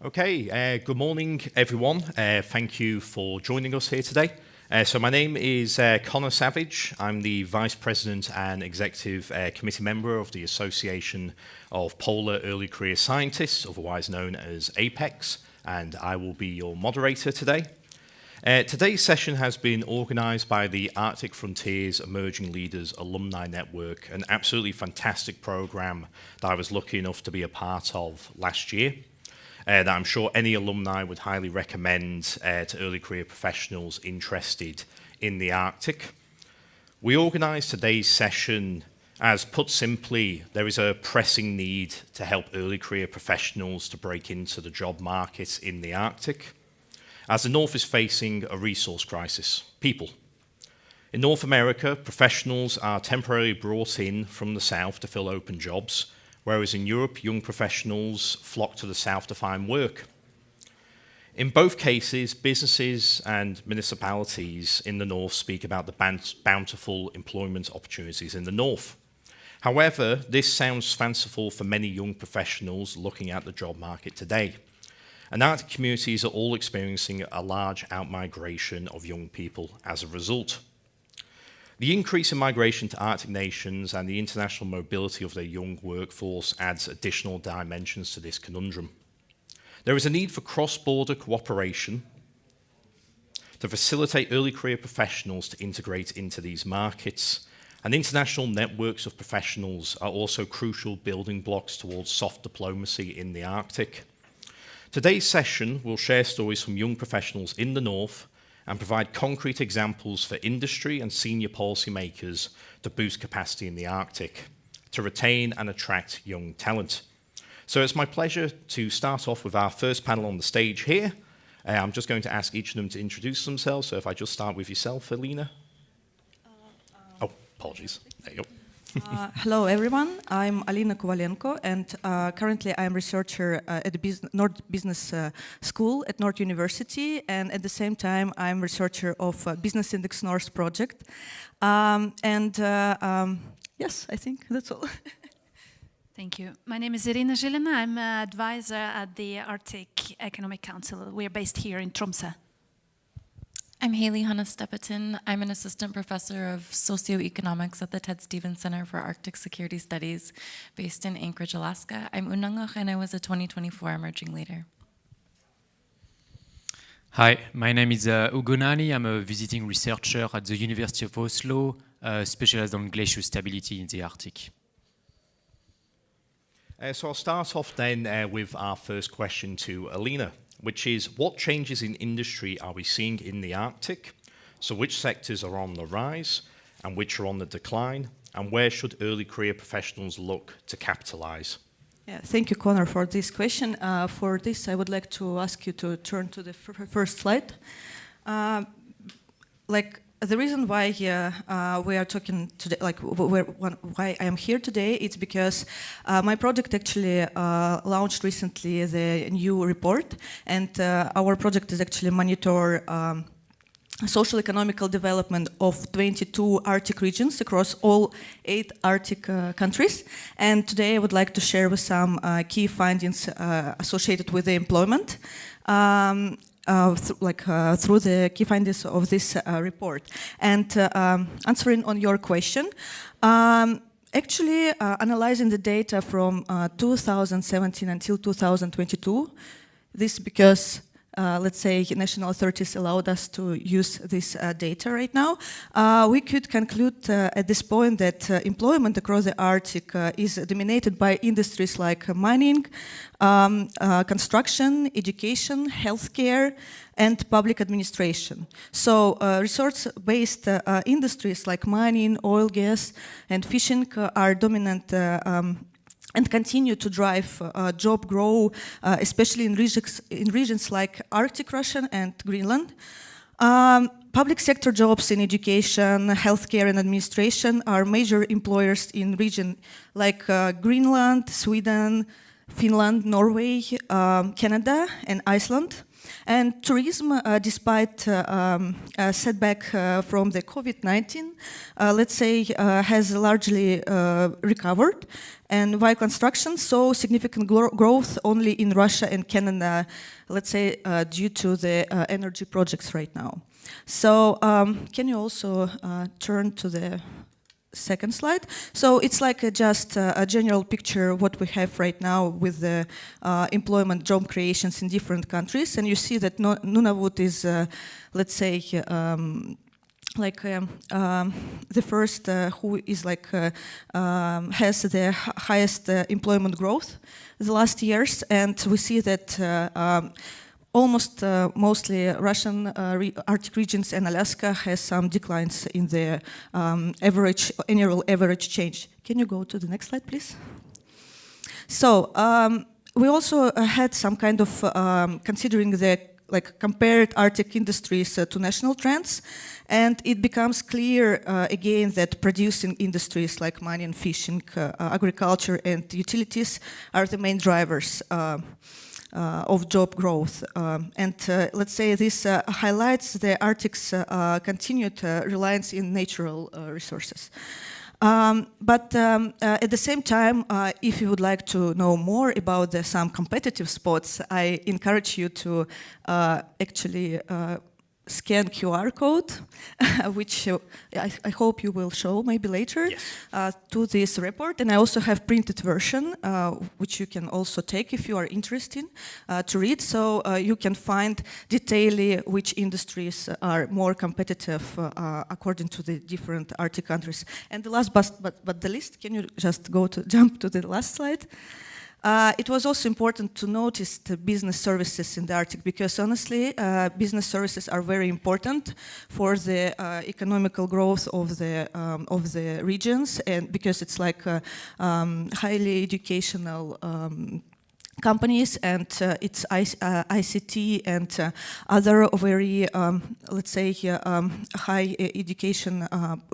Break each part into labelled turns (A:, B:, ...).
A: Okay, good morning, everyone. Thank you for joining us here today. So my name is Connor Savage. I'm the Vice President and Executive Committee Member of the Association of Polar Early Career Scientists, otherwise known as APEX, and I will be your moderator today. Today's session has been organised by the Arctic Frontiers Emerging Leaders Alumni Network, an absolutely fantastic programme that I was lucky enough to be a part of last year. That I'm sure any alumni would highly recommend to early career professionals interested in the Arctic. We organised today's session as, put simply, there is a pressing need to help early career professionals to break into the job market in the Arctic, as the North is facing a resource crisis, people. In North America, professionals are temporarily brought in from the South to fill open jobs, whereas in Europe, young professionals flock to the South to find work. In both cases, businesses and municipalities in the North speak about the bountiful employment opportunities in the North. However, this sounds fanciful for many young professionals looking at the job market today. And Arctic communities are all experiencing a large outmigration of young people as a result. The increase in migration to Arctic nations and the international mobility of their young workforce adds additional dimensions to this conundrum. There is a need for cross-border cooperation to facilitate early career professionals to integrate into these markets, and international networks of professionals are also crucial building blocks towards soft diplomacy in the Arctic. Today's session will share stories from young professionals in the North and provide concrete examples for industry and senior policymakers to boost capacity in the Arctic, to retain and attract young talent. So it's my pleasure to start off with our first panel on the stage here. I'm just going to ask each of them to introduce themselves. So if I just start with yourself, Alina. Oh, apologies. There you go.
B: Hello, everyone. I'm Alina Kovalenko, and currently I'm a researcher at the Nord Business School at Nord University, and at the same time I'm a researcher of Business Index North project. Yes, I think that's all.
C: Thank you. My name is Irina Zhilina. I'm an advisor at the Arctic Economic Council. We are based here in Tromsø.
D: I'm Haley Hanna-Stepetin. I'm an assistant professor of socioeconomics at the Ted Stevens Center for Arctic Security Studies based in Anchorage, Alaska. I'm Unangach, and I was a 2024 emerging leader.
E: Hi, my name is Ugo Nani. I'm a visiting researcher at the University of Oslo, specialized on glacial stability in the Arctic.
A: So I'll start off then with our first question to Alina, which is, what changes in industry are we seeing in the Arctic? So which sectors are on the rise and which are on the decline? And where should early career professionals look to capitalize?
B: Yeah, thank you, Connor, for this question. For this, I would like to ask you to turn to the first slide. The reason why we are talking today, why I am here today, it's because my project actually launched recently the new report, and our project is actually monitor social economical development of 22 Arctic regions across all 8 Arctic countries. And today I would like to share with some key findings associated with the employment. Through the key findings of this report. And answering on your question, analyzing the data from 2017 until 2022, this because national authorities allowed us to use this data right now, we could conclude at this point that employment across the Arctic is dominated by industries like mining, construction, education, healthcare, and public administration. So resource-based industries like mining, oil, gas, and fishing are dominant and continue to drive job growth, especially in regions like Arctic Russia and Greenland. Public sector jobs in education, healthcare, and administration are major employers in regions like Greenland, Sweden, Finland, Norway, Canada, and Iceland. And tourism, despite a setback from the COVID-19, let's say, has largely recovered. And while construction saw significant growth only in Russia and Canada, let's say, due to the energy projects right now. So can you also turn to the second slide? So it's like just a general picture of what we have right now with the employment job creations in different countries. And you see that Nunavut is, let's say, the first who is has the highest employment growth the last years, and we see that almost mostly Russian Arctic regions and Alaska has some declines in the annual average change. Can you go to the next slide, please? So we also had some kind of considering the compared Arctic industries to national trends, and it becomes clear again that producing industries like mining, fishing, agriculture, and utilities are the main drivers of job growth. Let's say this highlights the Arctic's continued reliance in natural resources. But at the same time, if you would like to know more about some competitive spots, I encourage you to actually scan QR code, which I hope you will show maybe later.
A: Yes.
B: To this report. And I also have printed version, which you can also take if you are interested to read. So you can find detailing which industries are more competitive according to the different Arctic countries. And the last but the least, can you just jump to the last slide? It was also important to notice the business services in the Arctic, because honestly, business services are very important for the economical growth of the regions, and because it's like highly educational companies, and it's ICT and other very, let's say, high education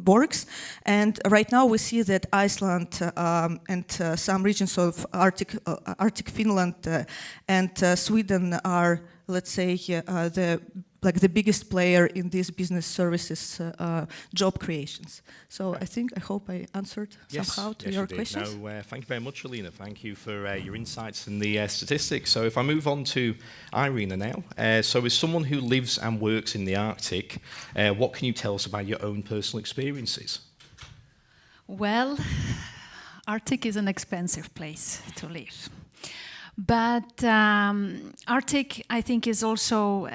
B: works. And right now we see that Iceland and some regions of Arctic Finland and Sweden are, let's say, the biggest player in these business services job creations. So I hope I answered somehow to your questions.
A: No, thank you very much, Alina. Thank you for your insights and the statistics. So if I move on to Irina now. So as someone who lives and works in the Arctic, what can you tell us about your own personal experiences?
C: Well, Arctic is an expensive place to live. But Arctic, I think, is also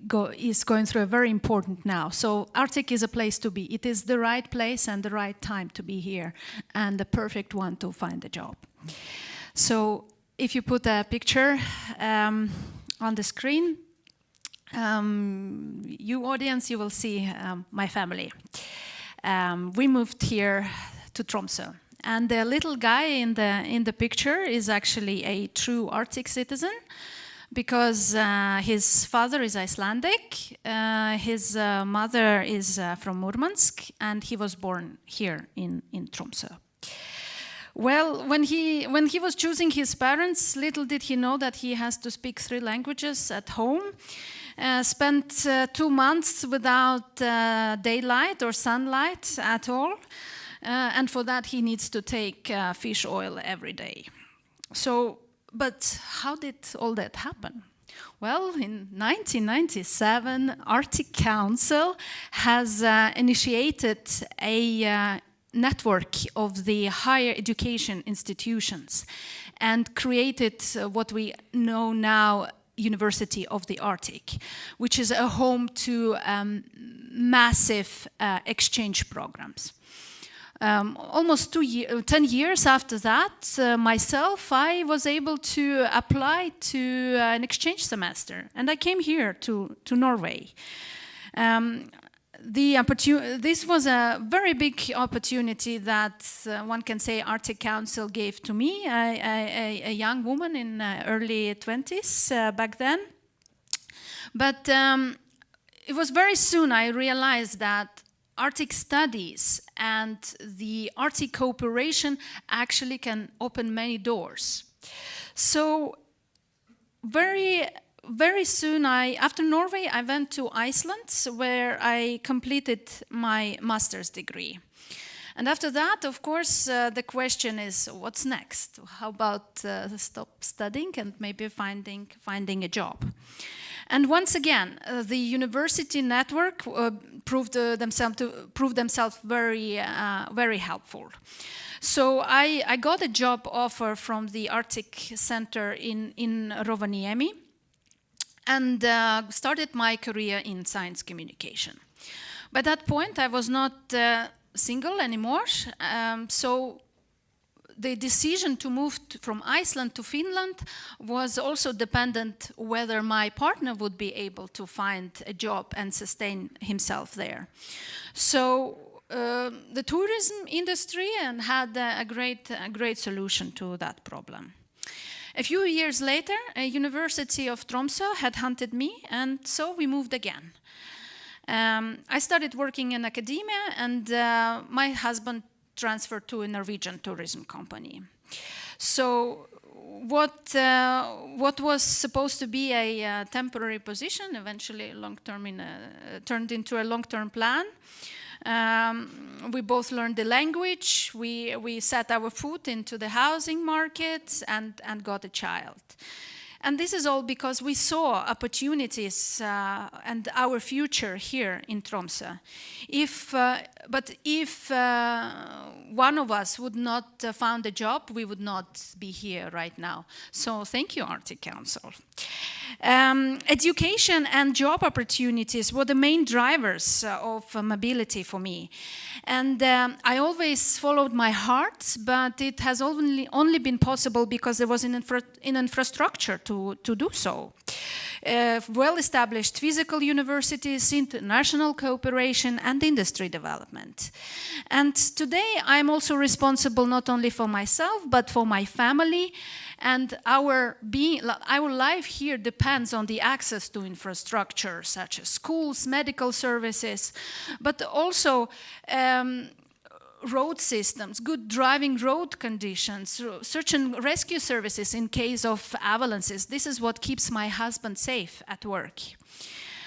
C: going through a very important now. So Arctic is a place to be. It is the right place and the right time to be here, and the perfect one to find a job. So if you put a picture on the screen, you audience, you will see my family. We moved here to Tromsø. And the little guy in the picture is actually a true Arctic citizen, because his father is Icelandic, his mother is from Murmansk, and he was born here in Tromsø. Well, when he was choosing his parents, little did he know that he has to speak 3 languages at home. Spent 2 months without daylight or sunlight at all. And for that, he needs to take fish oil every day. So, but how did all that happen? Well, in 1997, Arctic Council has initiated a network of the higher education institutions and created what we know now University of the Arctic, which is a home to massive exchange programs. Almost 10 years after that, myself, I was able to apply to an exchange semester, and I came here to Norway. This was a very big opportunity that one can say Arctic Council gave to me, a young woman in early 20s back then. But it was very soon I realized that Arctic studies and the Arctic cooperation actually can open many doors. So very very soon, after Norway, I went to Iceland, where I completed my master's degree. And after that, of course, the question is, what's next? How about stop studying and maybe finding a job? And once again, the university network proved themselves very helpful. So I got a job offer from the Arctic Center in Rovaniemi, and started my career in science communication. By that point, I was not single anymore, so the decision to move from Iceland to Finland was also dependent whether my partner would be able to find a job and sustain himself there. So the tourism industry had a great solution to that problem. A few years later, a University of Tromsø had hunted me, and so we moved again. I started working in academia, and my husband transferred to a Norwegian tourism company. So what was supposed to be a temporary position eventually turned into a long-term plan. We both learned the language, we set our foot into the housing market and got a child. And this is all because we saw opportunities and our future here in Tromsø. But if one of us would not found a job, we would not be here right now. So thank you, Arctic Council. Education and job opportunities were the main drivers of mobility for me. And I always followed my heart, but it has only been possible because there was an infrastructure to do so. Well-established physical universities, international cooperation, and industry development. And today I'm also responsible not only for myself, but for my family. And our life here depends on the access to infrastructure, such as schools, medical services, but also road systems, good driving road conditions, search and rescue services in case of avalanches. This is what keeps my husband safe at work.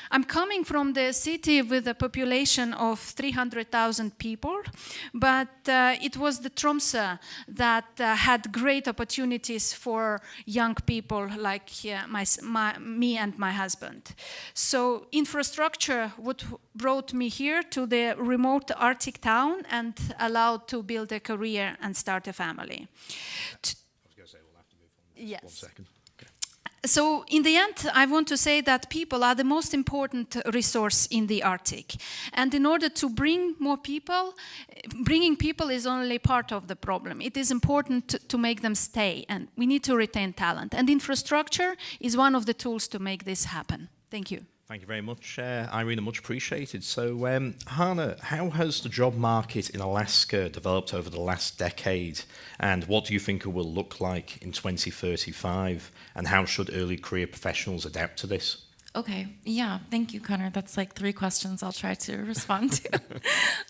C: I'm coming from the city with a population of 300,000 people, but it was the Tromsø that had great opportunities for young people like me and my husband. So infrastructure brought me here to the remote Arctic town and allowed to build a career and start a family.
A: I was going to say we'll have to move on.
C: Yes.
A: 1 second.
C: So in the end, I want to say that people are the most important resource in the Arctic. And in order to bring more people, bringing people is only part of the problem. It is important to make them stay, and we need to retain talent. And infrastructure is one of the tools to make this happen. Thank you.
A: Thank you very much, Irina, much appreciated. So, Hanna, how has the job market in Alaska developed over the last decade? And what do you think it will look like in 2035? And how should early career professionals adapt to this?
D: Okay, yeah, thank you, Connor. That's like 3 questions I'll try to respond to.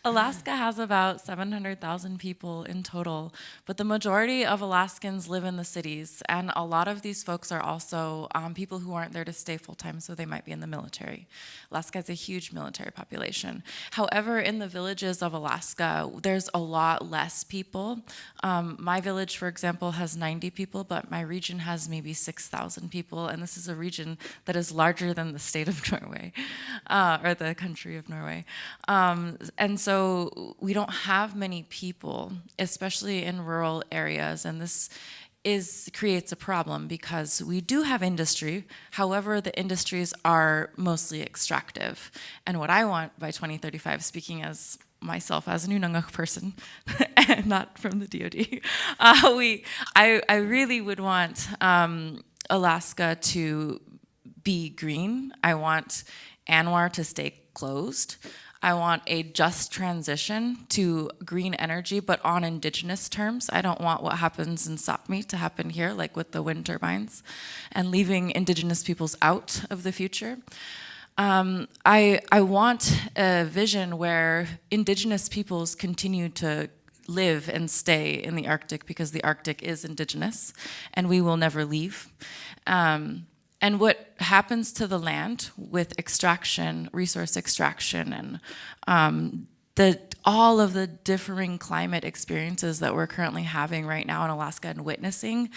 D: Alaska has about 700,000 people in total, but the majority of Alaskans live in the cities, and a lot of these folks are also people who aren't there to stay full-time, so they might be in the military. Alaska has a huge military population. However, in the villages of Alaska, there's a lot less people. My village, for example, has 90 people, but my region has maybe 6,000 people, and this is a region that is larger than the state of Norway, or the country of Norway. And so we don't have many people, especially in rural areas, and this creates a problem because we do have industry. However, the industries are mostly extractive. And what I want by 2035, speaking as myself as an Unangak person, and not from the DoD, I really would want Alaska to be green. I want ANWR to stay closed. I want a just transition to green energy, but on indigenous terms. I don't want what happens in Sapmi to happen here, like with the wind turbines, and leaving indigenous peoples out of the future. I want a vision where indigenous peoples continue to live and stay in the Arctic because the Arctic is indigenous and we will never leave. And what happens to the land with extraction, resource extraction, and all of the differing climate experiences that we're currently having right now in Alaska and witnessing.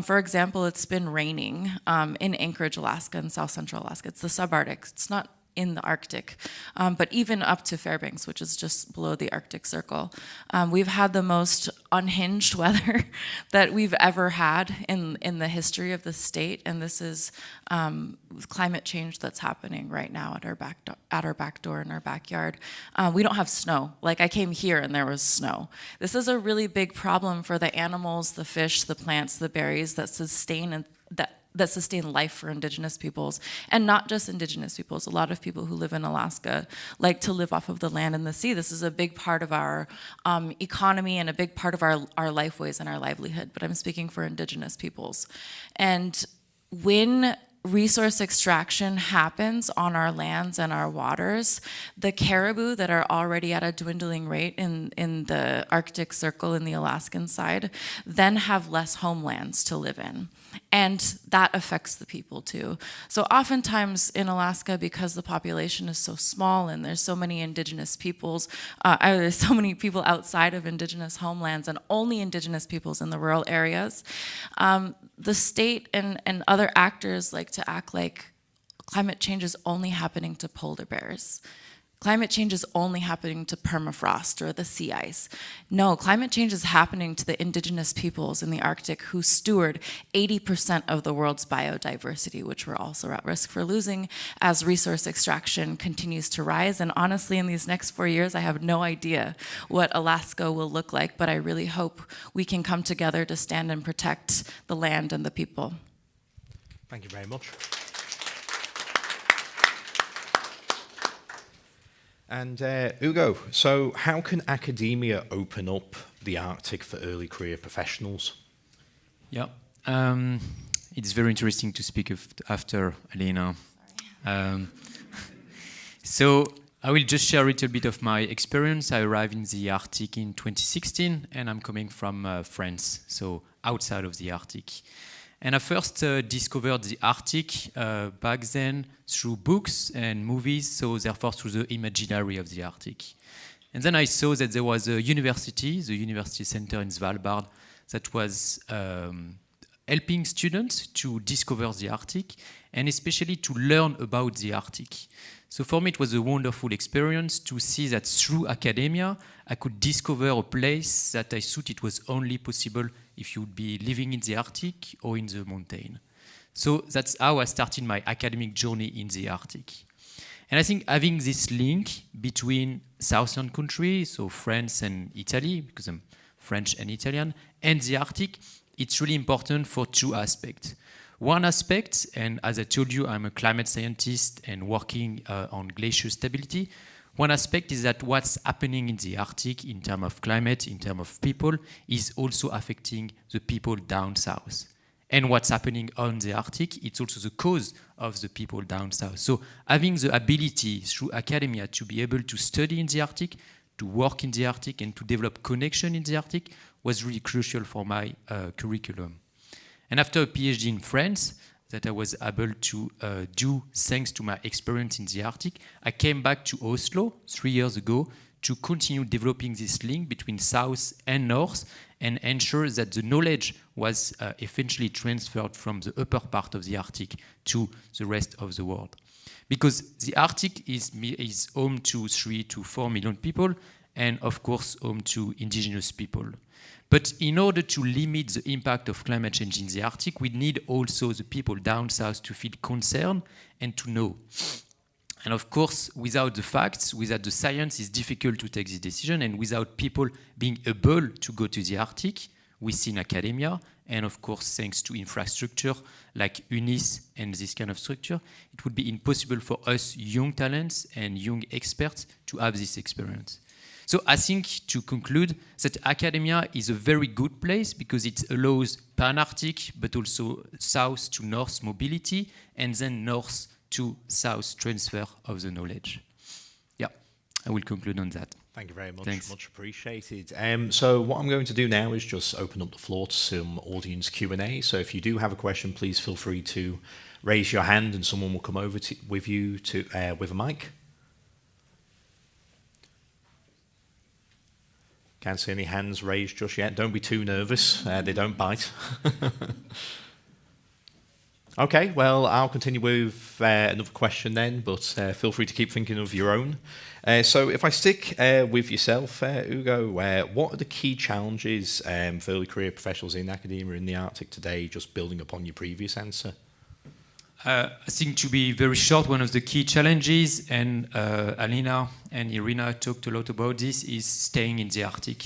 D: For example, it's been raining in Anchorage, Alaska, and South Central Alaska. It's the subarctic. It's not in the Arctic, but even up to Fairbanks, which is just below the Arctic Circle. We've had the most unhinged weather that we've ever had in the history of the state, and this is climate change that's happening right now at our back door in our backyard. We don't have snow. Like, I came here and there was snow. This is a really big problem for the animals, the fish, the plants, the berries that sustain life for Indigenous peoples, and not just Indigenous peoples. A lot of people who live in Alaska like to live off of the land and the sea. This is a big part of our economy and a big part of our lifeways and our livelihood, but I'm speaking for Indigenous peoples. And when resource extraction happens on our lands and our waters, the caribou that are already at a dwindling rate in the Arctic Circle in the Alaskan side then have less homelands to live in. And that affects the people too. So oftentimes in Alaska, because the population is so small and there's so many Indigenous peoples, there's so many people outside of Indigenous homelands and only Indigenous peoples in the rural areas, the state and other actors like to act like climate change is only happening to polar bears. Climate change is only happening to permafrost or the sea ice. No, climate change is happening to the Indigenous peoples in the Arctic who steward 80% of the world's biodiversity, which we're also at risk for losing as resource extraction continues to rise. And honestly, in these next 4 years, I have no idea what Alaska will look like, but I really hope we can come together to stand and protect the land and the people.
A: Thank you very much. And Ugo, so how can academia open up the Arctic for early career professionals?
E: Yeah, it's very interesting to speak after Elena. So I will just share a little bit of my experience. I arrived in the Arctic in 2016, and I'm coming from France, so outside of the Arctic. And I first discovered the Arctic back then through books and movies, so therefore through the imaginary of the Arctic. And then I saw that there was a university, the University Center in Svalbard, that was helping students to discover the Arctic and especially to learn about the Arctic. So for me, it was a wonderful experience to see that through academia, I could discover a place that I thought it was only possible if you would be living in the Arctic or in the mountain. So that's how I started my academic journey in the Arctic. And I think having this link between southern countries, so France and Italy, because I'm French and Italian, and the Arctic, it's really important for two aspects. One aspect, and as I told you, I'm a climate scientist and working on glacier stability. One aspect is that what's happening in the Arctic in terms of climate, in terms of people, is also affecting the people down south. And what's happening on the Arctic, it's also the cause of the people down south. So having the ability through academia to be able to study in the Arctic, to work in the Arctic, and to develop connection in the Arctic was really crucial for my curriculum. And after a PhD in France, that I was able to do thanks to my experience in the Arctic, I came back to Oslo 3 years ago to continue developing this link between South and North and ensure that the knowledge was eventually transferred from the upper part of the Arctic to the rest of the world. Because the Arctic is home to 3 to 4 million people and, of course, home to indigenous people. But in order to limit the impact of climate change in the Arctic, we need also the people down south to feel concerned and to know. And of course, without the facts, without the science, it's difficult to take this decision. And without people being able to go to the Arctic within academia, and of course, thanks to infrastructure like UNIS and this kind of structure, it would be impossible for us young talents and young experts to have this experience. So I think, to conclude, that academia is a very good place because it allows pan-Arctic, but also south to north mobility, and then north to south transfer of the knowledge. Yeah, I will conclude on that.
A: Thank you very much.
E: Thanks.
A: Much appreciated. So what I'm going to do now is just open up the floor to some audience Q&A. So if you do have a question, please feel free to raise your hand and someone will come over with you with a mic. Can't see any hands raised just yet. Don't be too nervous. They don't bite. Okay, well, I'll continue with another question then, but feel free to keep thinking of your own. So if I stick with yourself, Ugo, what are the key challenges for early career professionals in academia in the Arctic today, just building upon your previous answer?
E: I think, to be very short, one of the key challenges, and Alina and Irina talked a lot about this, is staying in the Arctic.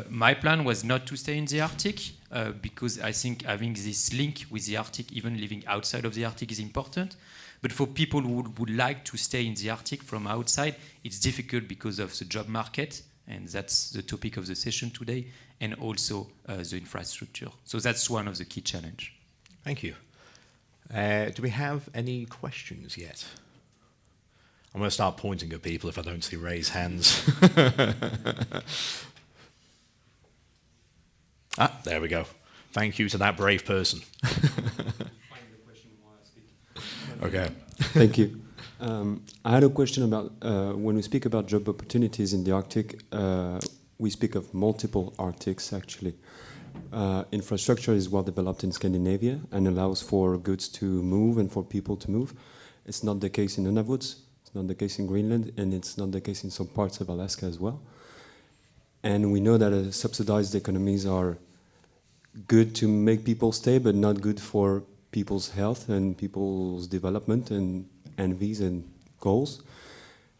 E: My plan was not to stay in the Arctic because I think having this link with the Arctic, even living outside of the Arctic, is important. But for people who would like to stay in the Arctic from outside, it's difficult because of the job market, and that's the topic of the session today, and also the infrastructure. So that's one of the key challenges.
A: Thank you. Do we have any questions yet? I'm going to start pointing at people if I don't see raised hands. There we go. Thank you to that brave person. Okay.
F: Thank you. I had a question about when we speak about job opportunities in the Arctic, we speak of multiple Arctics actually. Infrastructure is well developed in Scandinavia and allows for goods to move and for people to move. It's not the case in Nunavut, it's not the case in Greenland, and it's not the case in some parts of Alaska as well. And we know that subsidized economies are good to make people stay, but not good for people's health and people's development and envies and goals.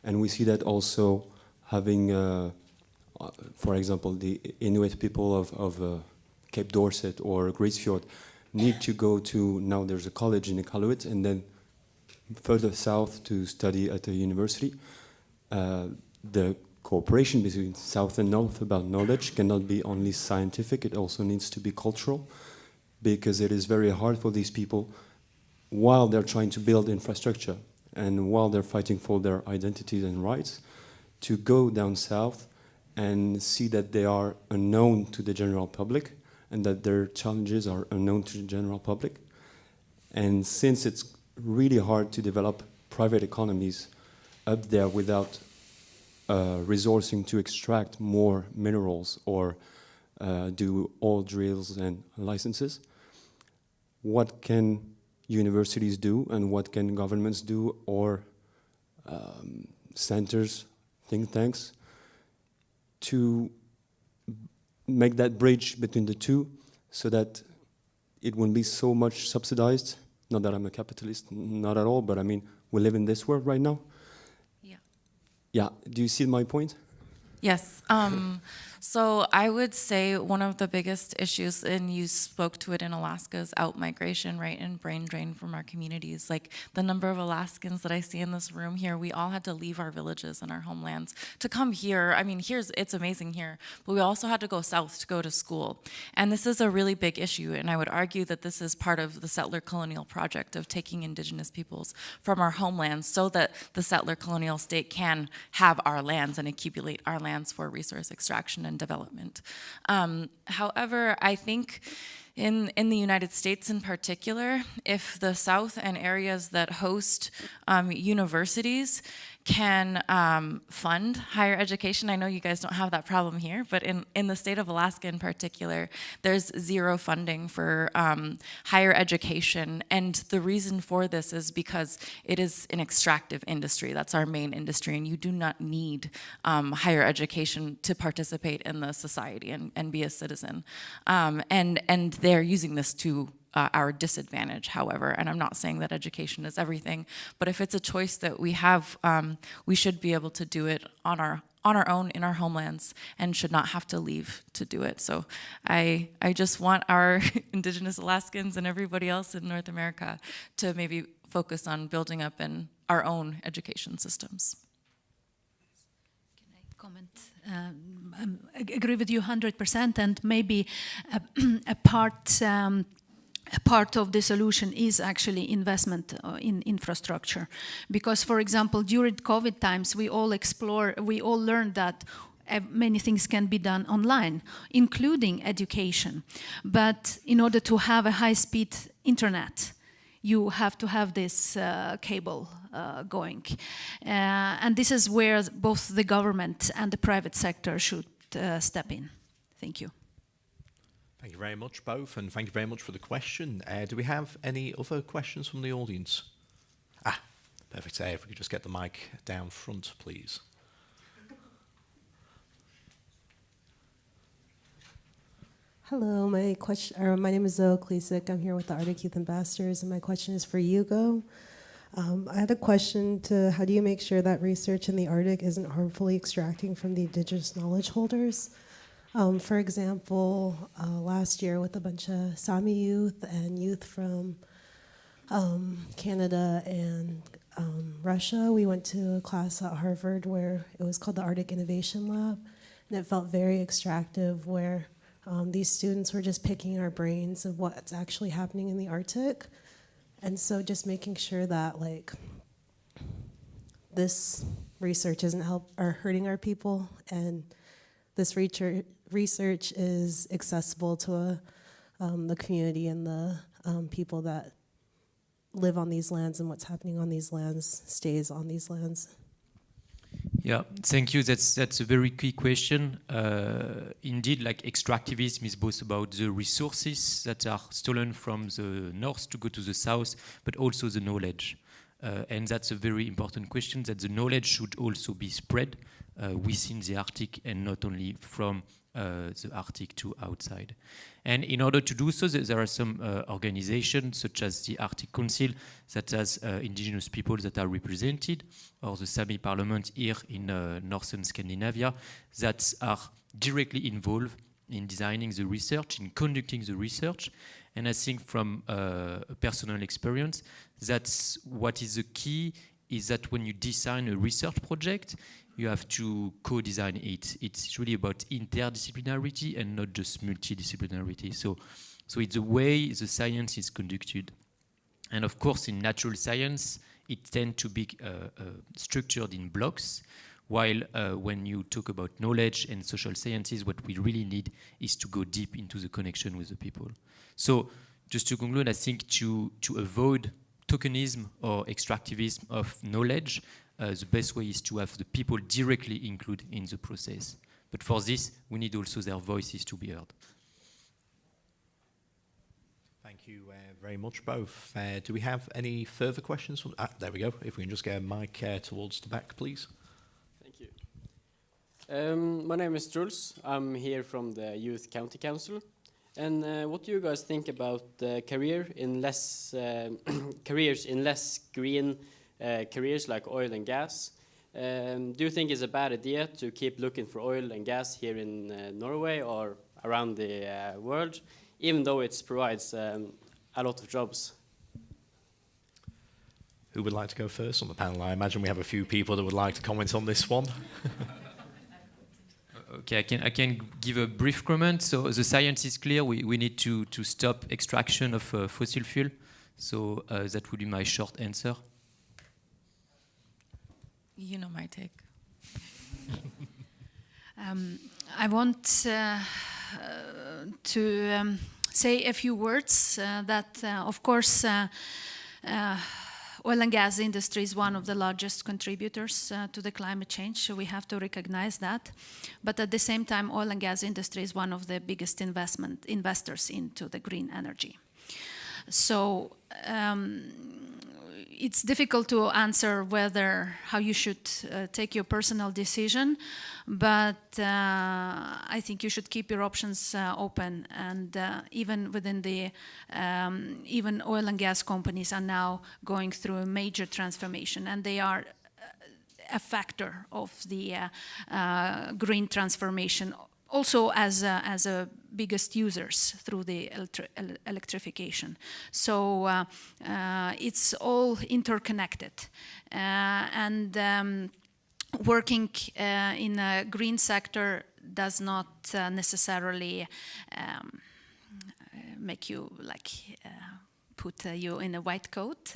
F: And we see that also having, for example, the Inuit people of Cape Dorset or Gracefiord need to go to, now there's a college in Iqaluit, and then further south to study at a university. The cooperation between South and North about knowledge cannot be only scientific, it also needs to be cultural, because it is very hard for these people, while they're trying to build infrastructure and while they're fighting for their identities and rights, to go down south and see that they are unknown to the general public and that their challenges are unknown to the general public. And since it's really hard to develop private economies up there without resourcing to extract more minerals or do oil drills and licenses, what can universities do and what can governments do, or centers, think tanks, to make that bridge between the two so that it won't be so much subsidized? Not that I'm a capitalist, not at all, but I mean, we live in this world right now. Yeah, do you see my point?
D: Yes. So I would say one of the biggest issues, and you spoke to it in Alaska, is out-migration, right, and brain drain from our communities. Like the number of Alaskans that I see in this room here, we all had to leave our villages and our homelands to come here. I mean, it's amazing here, but we also had to go south to go to school. And this is a really big issue, and I would argue that this is part of the settler colonial project of taking Indigenous peoples from our homelands so that the settler colonial state can have our lands and accumulate our lands for resource extraction and development. However, I think in the United States in particular, if the South and areas that host universities can fund higher education. I know you guys don't have that problem here, but in the state of Alaska in particular, there's zero funding for higher education. And the reason for this is because it is an extractive industry. That's our main industry, and you do not need higher education to participate in the society and be a citizen. And they're using this to our disadvantage, however, and I'm not saying that education is everything, but if it's a choice that we have, we should be able to do it on our own in our homelands and should not have to leave to do it. So I just want our Indigenous Alaskans and everybody else in North America to maybe focus on building up in our own education systems.
C: Comment. I agree with you 100%, and maybe a part a part of the solution is actually investment in infrastructure. Because, for example, during COVID times, we all learned that many things can be done online, including education. But in order to have a high-speed internet, you have to have this cable going. And this is where both the government and the private sector should step in. Thank you.
A: Thank you very much, both, and thank you very much for the question. Do we have any other questions from the audience? Perfect. If we could just get the mic down front, please.
G: Hello, my name is Zoe Klesic. I'm here with the Arctic Youth Ambassadors, and my question is for Hugo. I had a question to how do you make sure that research in the Arctic isn't harmfully extracting from the indigenous knowledge holders? For example, last year with a bunch of Sami youth and youth from Canada and Russia, we went to a class at Harvard where it was called the Arctic Innovation Lab, and it felt very extractive where these students were just picking our brains of what's actually happening in the Arctic. And so just making sure that like this research isn't hurting our people, and this research is accessible to the community and the people that live on these lands, and what's happening on these lands stays on these lands.
E: Yeah, thank you. That's a very key question. Indeed, like extractivism is both about the resources that are stolen from the north to go to the south, but also the knowledge. And that's a very important question, that the knowledge should also be spread within the Arctic and not only from the Arctic to outside. And in order to do so, there are some organizations such as the Arctic Council that has indigenous people that are represented, or the Sami Parliament here in northern Scandinavia, that are directly involved in designing the research, in conducting the research. And I think from personal experience, that's what is the key, is that when you design a research project, you have to co-design it. It's really about interdisciplinarity and not just multidisciplinarity. So it's the way the science is conducted. And of course, in natural science, it tends to be structured in blocks, while when you talk about knowledge and social sciences, what we really need is to go deep into the connection with the people. So just to conclude, I think to avoid tokenism or extractivism of knowledge, the best way is to have the people directly included in the process. But for this, we need also their voices to be heard.
A: Thank you very much, both. Do we have any further questions? There we go. If we can just get a mic towards the back, please.
H: Thank you. My name is Jules. I'm here from the Youth County Council. And what do you guys think about careers in less green careers like oil and gas? Do you think it's a bad idea to keep looking for oil and gas here in Norway or around the world, even though it provides a lot of jobs?
A: Who would like to go first on the panel? I imagine we have a few people that would like to comment on this one.
E: Okay, I can give a brief comment. So the science is clear. We need to stop extraction of fossil fuel. So that would be my short answer.
D: You know my take.
C: I want to say a few words that, of course, oil and gas industry is one of the largest contributors to the climate change, so we have to recognize that. But at the same time, oil and gas industry is one of the biggest investors into the green energy. So it's difficult to answer how you should take your personal decision, but I think you should keep your options open. And even within the, even oil and gas companies are now going through a major transformation, and they are a factor of the green transformation, also as a biggest users through the electrification. So it's all interconnected, and working in a green sector does not necessarily make you like put you in a white coat,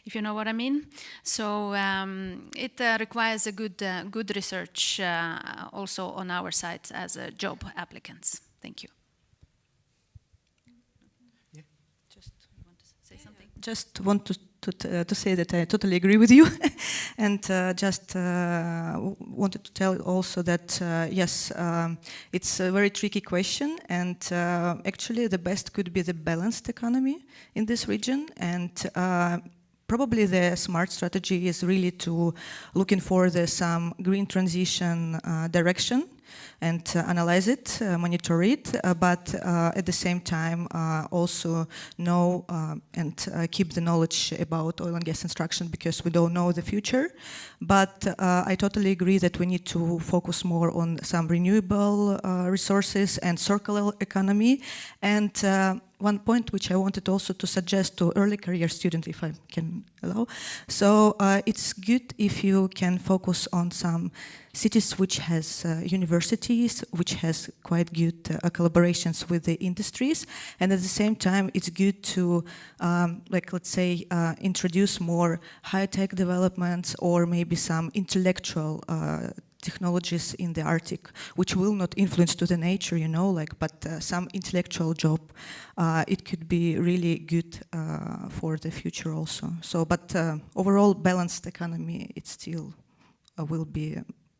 C: if you know what I mean. So it requires a good research also on our side as job applicants. Thank you.
B: Yeah. Just want to say something? Just want to say that I totally agree with you, and just wanted to tell also that yes, it's a very tricky question, and actually the best could be the balanced economy in this region, and probably the smart strategy is really to looking for some green transition direction and analyze it, monitor it, but at the same time also know and keep the knowledge about oil and gas extraction, because we don't know the future. But I totally agree that we need to focus more on some renewable resources and circular economy. And one point which I wanted also to suggest to early career students, if I can allow. So it's good if you can focus on some cities which has universities, which has quite good collaborations with the industries, and at the same time it's good to, like let's say, introduce more high-tech developments or maybe some intellectual technologies in the Arctic, which will not influence to the nature, you know, like, but some intellectual job, it could be really good for the future also. So, but overall balanced economy, it still will be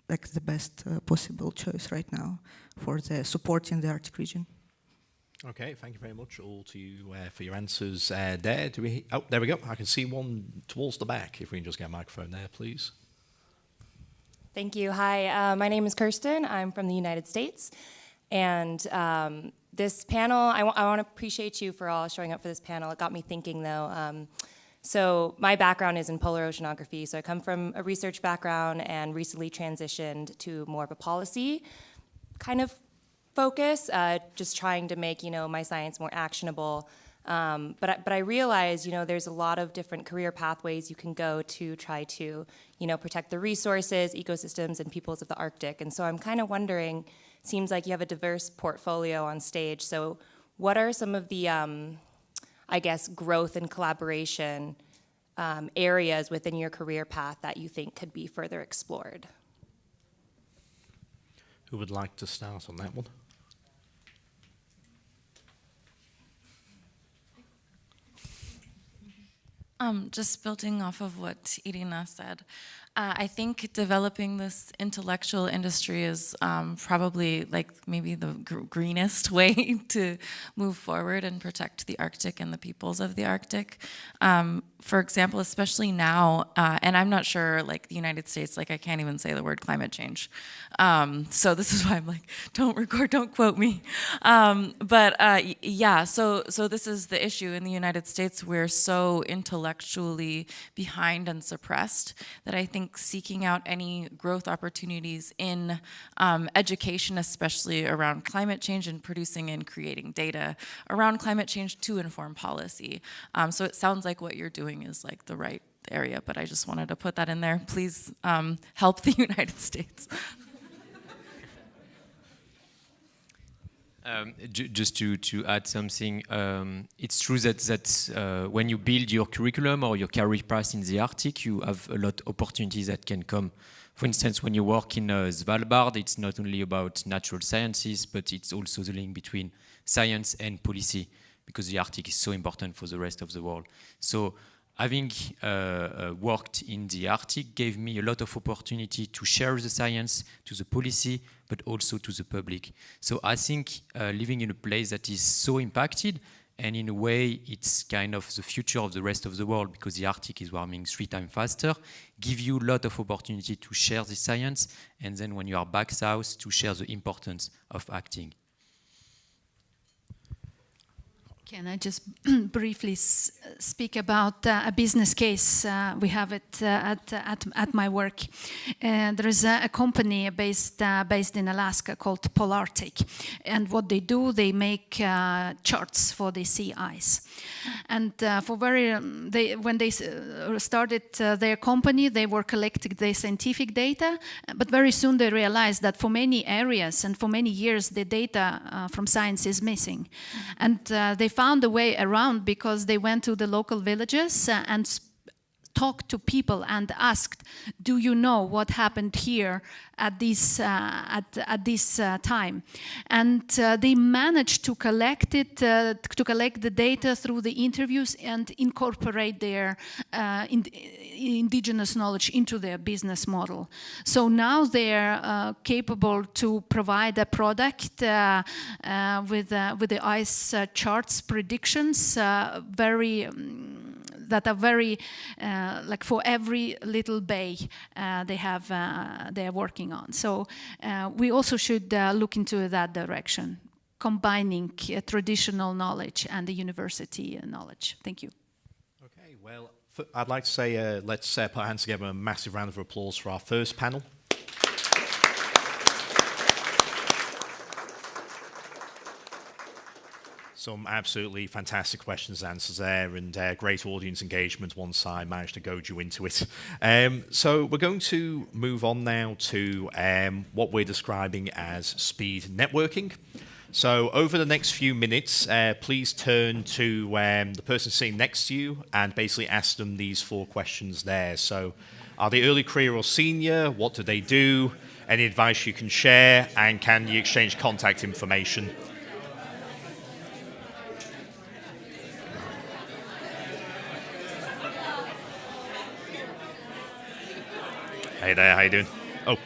B: like the best possible choice right now for the support in the Arctic region.
A: Okay, thank you very much all to you for your answers there. Do we? Oh, there we go. I can see one towards the back. If we can just get a microphone there, please.
I: Thank you. Hi, my name is Kirsten. I'm from the United States. And this panel, I want to appreciate you for all showing up for this panel. It got me thinking, though. So my background is in polar oceanography. So I come from a research background and recently transitioned to more of a policy kind of focus, just trying to make, you know, my science more actionable. But I realize, you know, there's a lot of different career pathways you can go to try to, you know, protect the resources, ecosystems, and peoples of the Arctic. And so I'm kind of wondering, seems like you have a diverse portfolio on stage. So what are some of the, I guess, growth and collaboration areas within your career path that you think could be further explored?
A: Who would like to start on that one?
D: Just building off of what Irina said, I think developing this intellectual industry is probably like maybe the greenest way to move forward and protect the Arctic and the peoples of the Arctic. For example, especially now, and I'm not sure, like the United States, like I can't even say the word climate change. So this is why I'm like, don't quote me. Yeah, so this is the issue in the United States. We're so intellectually behind and suppressed that I think seeking out any growth opportunities in education, especially around climate change and producing and creating data around climate change to inform policy. So it sounds like what you're doing is like the right area, but I just wanted to put that in there. Please help the United States.
E: Just to add something, it's true that when you build your curriculum or your career path in the Arctic, you have a lot of opportunities that can come. For instance, when you work in Svalbard, it's not only about natural sciences, but it's also the link between science and policy, because the Arctic is so important for the rest of the world. So having worked in the Arctic gave me a lot of opportunity to share the science to the policy, but also to the public. So I think living in a place that is so impacted, and in a way it's kind of the future of the rest of the world, because the Arctic is warming 3 times faster, give you a lot of opportunity to share the science, and then when you are back south, to share the importance of acting.
C: Can I just briefly speak about a business case? We have it at my work. There is a company based in Alaska called Polartic, and what they do, they make charts for the sea ice. And when they started their company, they were collecting the scientific data, but very soon they realized that for many areas and for many years, the data from science is missing, and they found a way around because they went to the local villages and talked to people and asked, do you know what happened here at this time? And they managed to collect it, to collect the data through the interviews and incorporate their indigenous knowledge into their business model. So now they're capable to provide a product with the ICE charts predictions, that are very like for every little bay they're working on. So we also should look into that direction, combining traditional knowledge and the university knowledge. Thank you.
A: Okay, well, I'd like to say let's put our hands together, a massive round of applause for our first panel. Some absolutely fantastic questions and answers there, and great audience engagement once I managed to goad you into it. So we're going to move on now to what we're describing as speed networking. So over the next few minutes, please turn to the person sitting next to you and basically ask them these 4 questions there. So are they early career or senior? What do they do? Any advice you can share? And can you exchange contact information? Hey there, how you doing? Oh.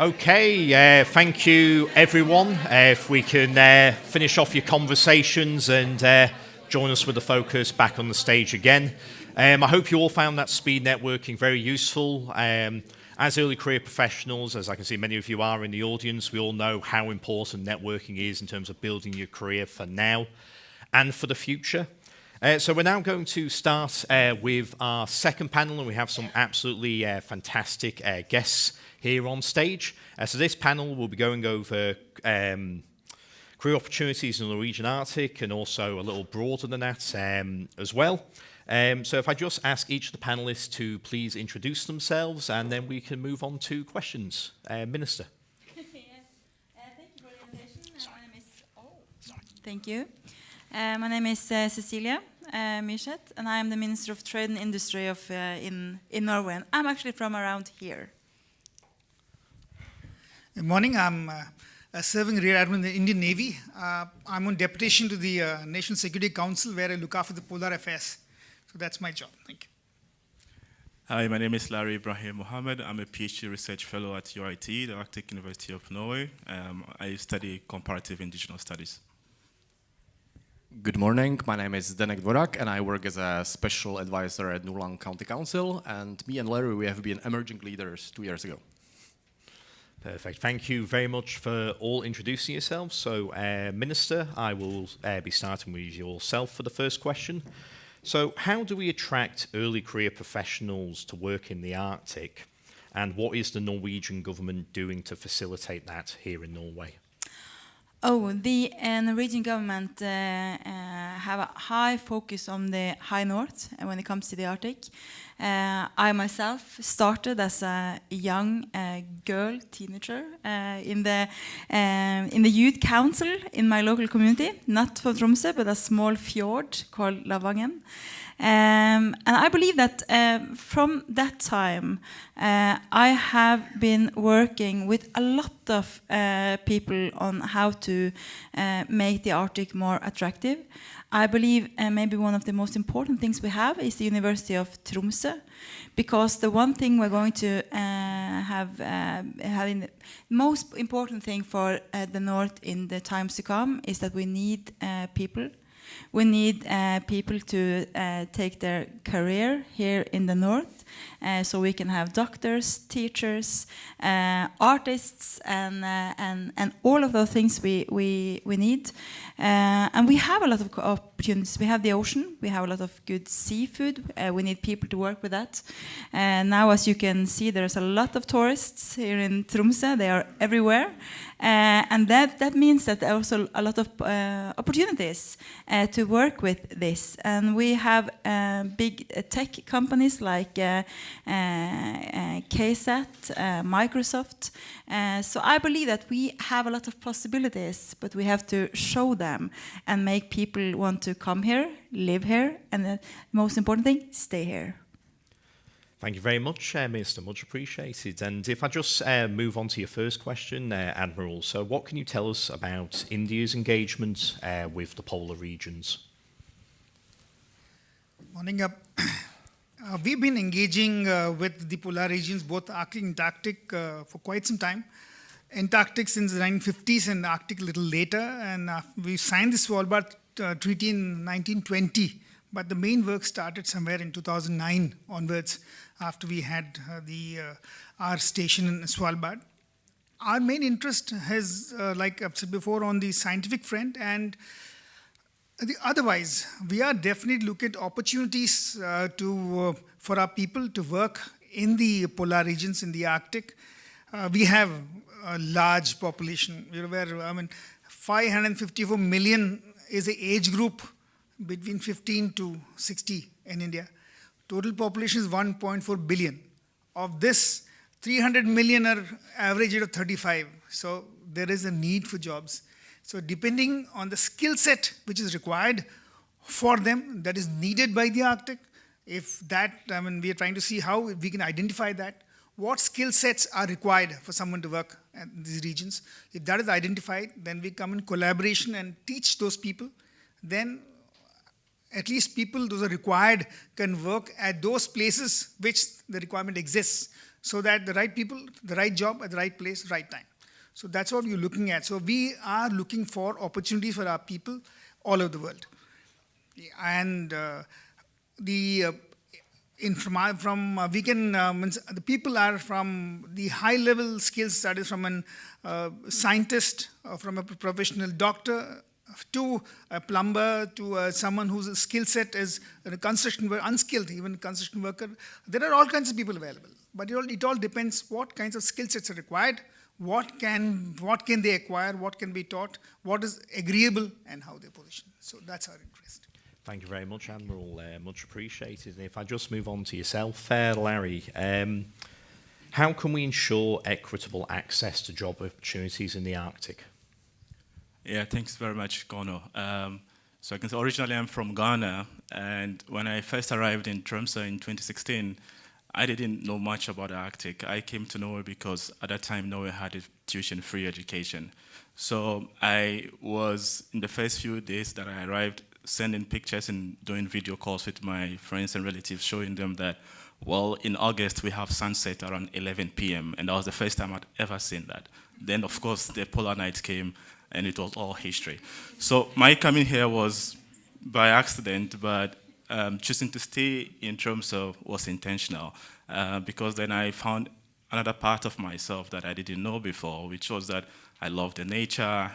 A: Okay, thank you everyone. If we can finish off your conversations and join us with the focus back on the stage again. I hope you all found that speed networking very useful. As early career professionals, as I can see many of you are in the audience, we all know how important networking is in terms of building your career for now and for the future. So we're now going to start with our second panel, and we have some absolutely fantastic guests here on stage. So this panel will be going over career opportunities in the Norwegian Arctic and also a little broader than that as well. So if I just ask each of the panelists to please introduce themselves, and then we can move on to questions. Minister.
J: Yes. Thank you for the invitation. Thank you. My name is Cecilia Myrseth, and I am the Minister of Trade and Industry in Norway. And I'm actually from around here.
K: Good morning. I'm serving Rear Admiral in the Indian Navy. I'm on deputation to the National Security Council, where I look after the polar affairs. So that's my job. Thank you.
L: Hi, my name is Larry Ibrahim Mohammed. I'm a PhD research fellow at UIT, the Arctic University of Norway. I study comparative indigenous studies.
M: Good morning, my name is Denek Dvorak and I work as a special advisor at Nordland County Council, and me and Larry, we have been emerging leaders 2 years ago.
A: Perfect. Thank you very much for all introducing yourselves. So, Minister, I will be starting with yourself for the first question. So, how do we attract early career professionals to work in the Arctic, and what is the Norwegian government doing to facilitate that here in Norway?
J: Oh, the Norwegian government have a high focus on the high north when it comes to the Arctic. I myself started as a young girl, teenager, in the youth council in my local community, not from Tromsø, but a small fjord called Lavangen. And I believe that from that time, I have been working with a lot of people on how to make the Arctic more attractive. I believe maybe one of the most important things we have is the University of Tromsø, because the one thing we're going to having the most important thing for the North in the times to come is that we need people. We need people to take their career here in the North, so we can have doctors, teachers, artists, and all of those things we need. And we have a lot of opportunities. We have the ocean. We have a lot of good seafood. We need people to work with that. Now, as you can see, there's a lot of tourists here in Tromsø. They are everywhere. And that means that there are also a lot of opportunities to work with this. And we have big tech companies like KSAT, Microsoft. So I believe that we have a lot of possibilities, but we have to show them and make people want to come here, live here, and the most important thing, stay here.
A: Thank you very much, Minister. Much appreciated. And if I just move on to your first question, Admiral, so what can you tell us about India's engagement with the polar regions?
K: Morning up. We've been engaging with the polar regions, both Arctic and Antarctic, for quite some time. Antarctic since the 1950s and Arctic a little later. And we signed the Svalbard Treaty in 1920. But the main work started somewhere in 2009 onwards, after we had our station in Svalbard. Our main interest has, like I've said before, on the scientific front, and otherwise, we are definitely looking at opportunities for our people to work in the polar regions in the Arctic. We have a large population. We're aware, 554 million is the age group between 15 to 60 in India. Total population is 1.4 billion. Of this, 300 million are average age of 35. So there is a need for jobs. So depending on the skill set which is required for them, that is needed by the Arctic, if that, we are trying to see how we can identify that. What skill sets are required for someone to work in these regions? If that is identified, then we come in collaboration and teach those people. Then at least people, those are required, can work at those places which the requirement exists. so that the right people, the right job at the right place, right time. So that's what we're looking at. So we are looking for opportunities for our people all over the world. And the people are from the high-level skills, that is from a scientist, from a professional doctor, to a plumber, to someone whose skill set is a construction worker, unskilled, even construction worker. There are all kinds of people available, but it all depends what kinds of skill sets are required, what can they acquire, what can be taught, what is agreeable, and how they're positioned. So that's our interest.
A: Thank you very much, Admiral. Much appreciated. And if I just move on to yourself, Larry, how can we ensure equitable access to job opportunities in the Arctic?
L: Yeah, thanks very much, Kono. So I can say originally I'm from Ghana, and when I first arrived in Tromsø in 2016, I didn't know much about the Arctic. I came to Norway because at that time Norway had a tuition-free education. So I was, in the first few days that I arrived, sending pictures and doing video calls with my friends and relatives, showing them that, well, in August we have sunset around 11 p.m. and that was the first time I'd ever seen that. Then, of course, the polar night came, and it was all history. So my coming here was by accident, but choosing to stay in Tromsø was intentional, because then I found another part of myself that I didn't know before, which was that I loved the nature.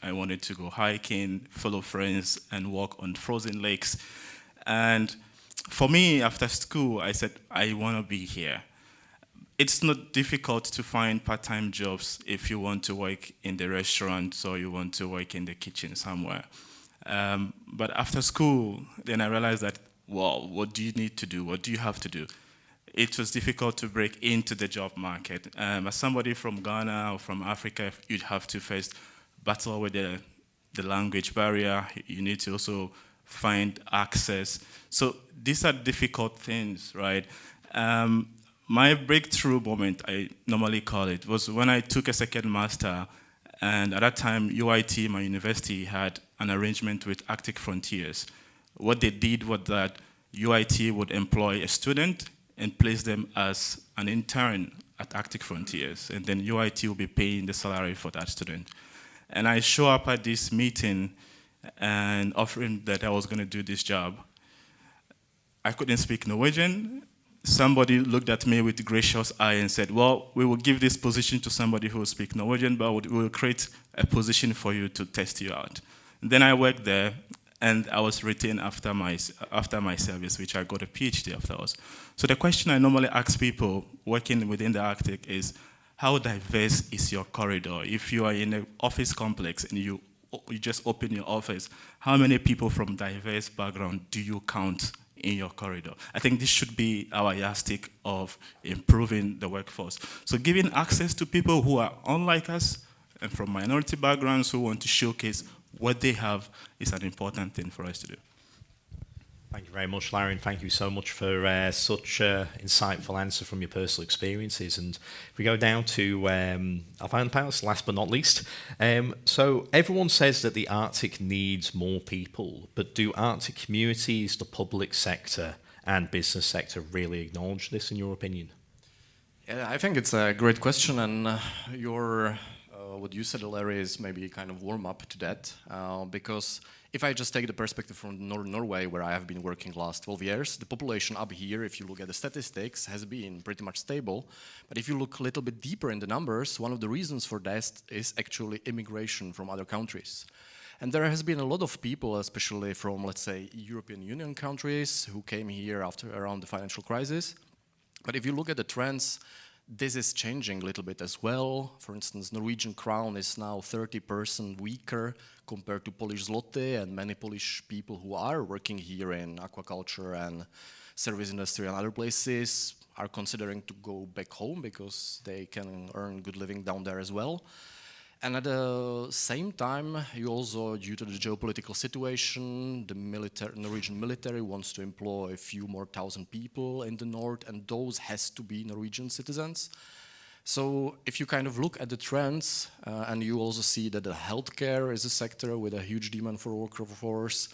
L: I wanted to go hiking, follow friends, and walk on frozen lakes. And for me, after school, I said, I want to be here. It's not difficult to find part-time jobs if you want to work in the restaurant or you want to work in the kitchen somewhere. But after school, then I realized that, well, what do you need to do? What do you have to do? It was difficult to break into the job market. As somebody from Ghana or from Africa, you'd have to first battle with the language barrier. You need to also find access. So these are difficult things, right? My breakthrough moment, I normally call it, was when I took a second master, and at that time, UIT, my university, had an arrangement with Arctic Frontiers. What they did was that UIT would employ a student and place them as an intern at Arctic Frontiers, and then UIT will be paying the salary for that student. And I show up at this meeting and offering that I was going to do this job. I couldn't speak Norwegian. Somebody looked at me with a gracious eye and said, well, we will give this position to somebody who will speak Norwegian, but we will create a position for you to test you out. And then I worked there, and I was retained after my service, which I got a PhD afterwards. So the question I normally ask people working within the Arctic is, how diverse is your corridor? If you are in an office complex and you just open your office, how many people from diverse background do you count in your corridor? I think this should be our yardstick of improving the workforce. So giving access to people who are unlike us and from minority backgrounds who want to showcase what they have is an important thing for us to do.
A: Thank you very much, Larry, and thank you so much for such an insightful answer from your personal experiences. And if we go down to our final panelist, last but not least. So everyone says that the Arctic needs more people, but do Arctic communities, the public sector and business sector really acknowledge this, in your opinion?
M: Yeah, I think it's a great question, and what you said, Larry, is maybe kind of warm up to that, because if I just take the perspective from Northern Norway, where I have been working the last 12 years, the population up here, if you look at the statistics, has been pretty much stable. But if you look a little bit deeper in the numbers, one of the reasons for that is actually immigration from other countries. And there has been a lot of people, especially from, let's say, European Union countries, who came here around the financial crisis. But if you look at the trends, this is changing a little bit as well. For instance, Norwegian crown is now 30% weaker compared to Polish zloty, and many Polish people who are working here in aquaculture and service industry and other places are considering to go back home because they can earn good living down there as well. And at the same time, you also, due to the geopolitical situation, the Norwegian military wants to employ a few more thousand people in the north, and those has to be Norwegian citizens. So if you kind of look at the trends, and you also see that the healthcare is a sector with a huge demand for workforce,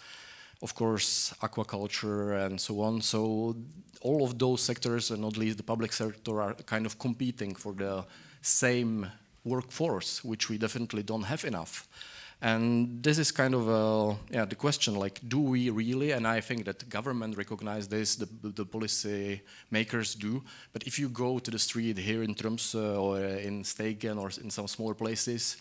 M: of course, aquaculture and so on. So all of those sectors, and not least the public sector, are kind of competing for the same workforce, which we definitely don't have enough. And this is kind of the question, like, do we really? And I think that the government recognize this, the policy makers do. But if you go to the street here in Tromsø or in Steigen or in some smaller places,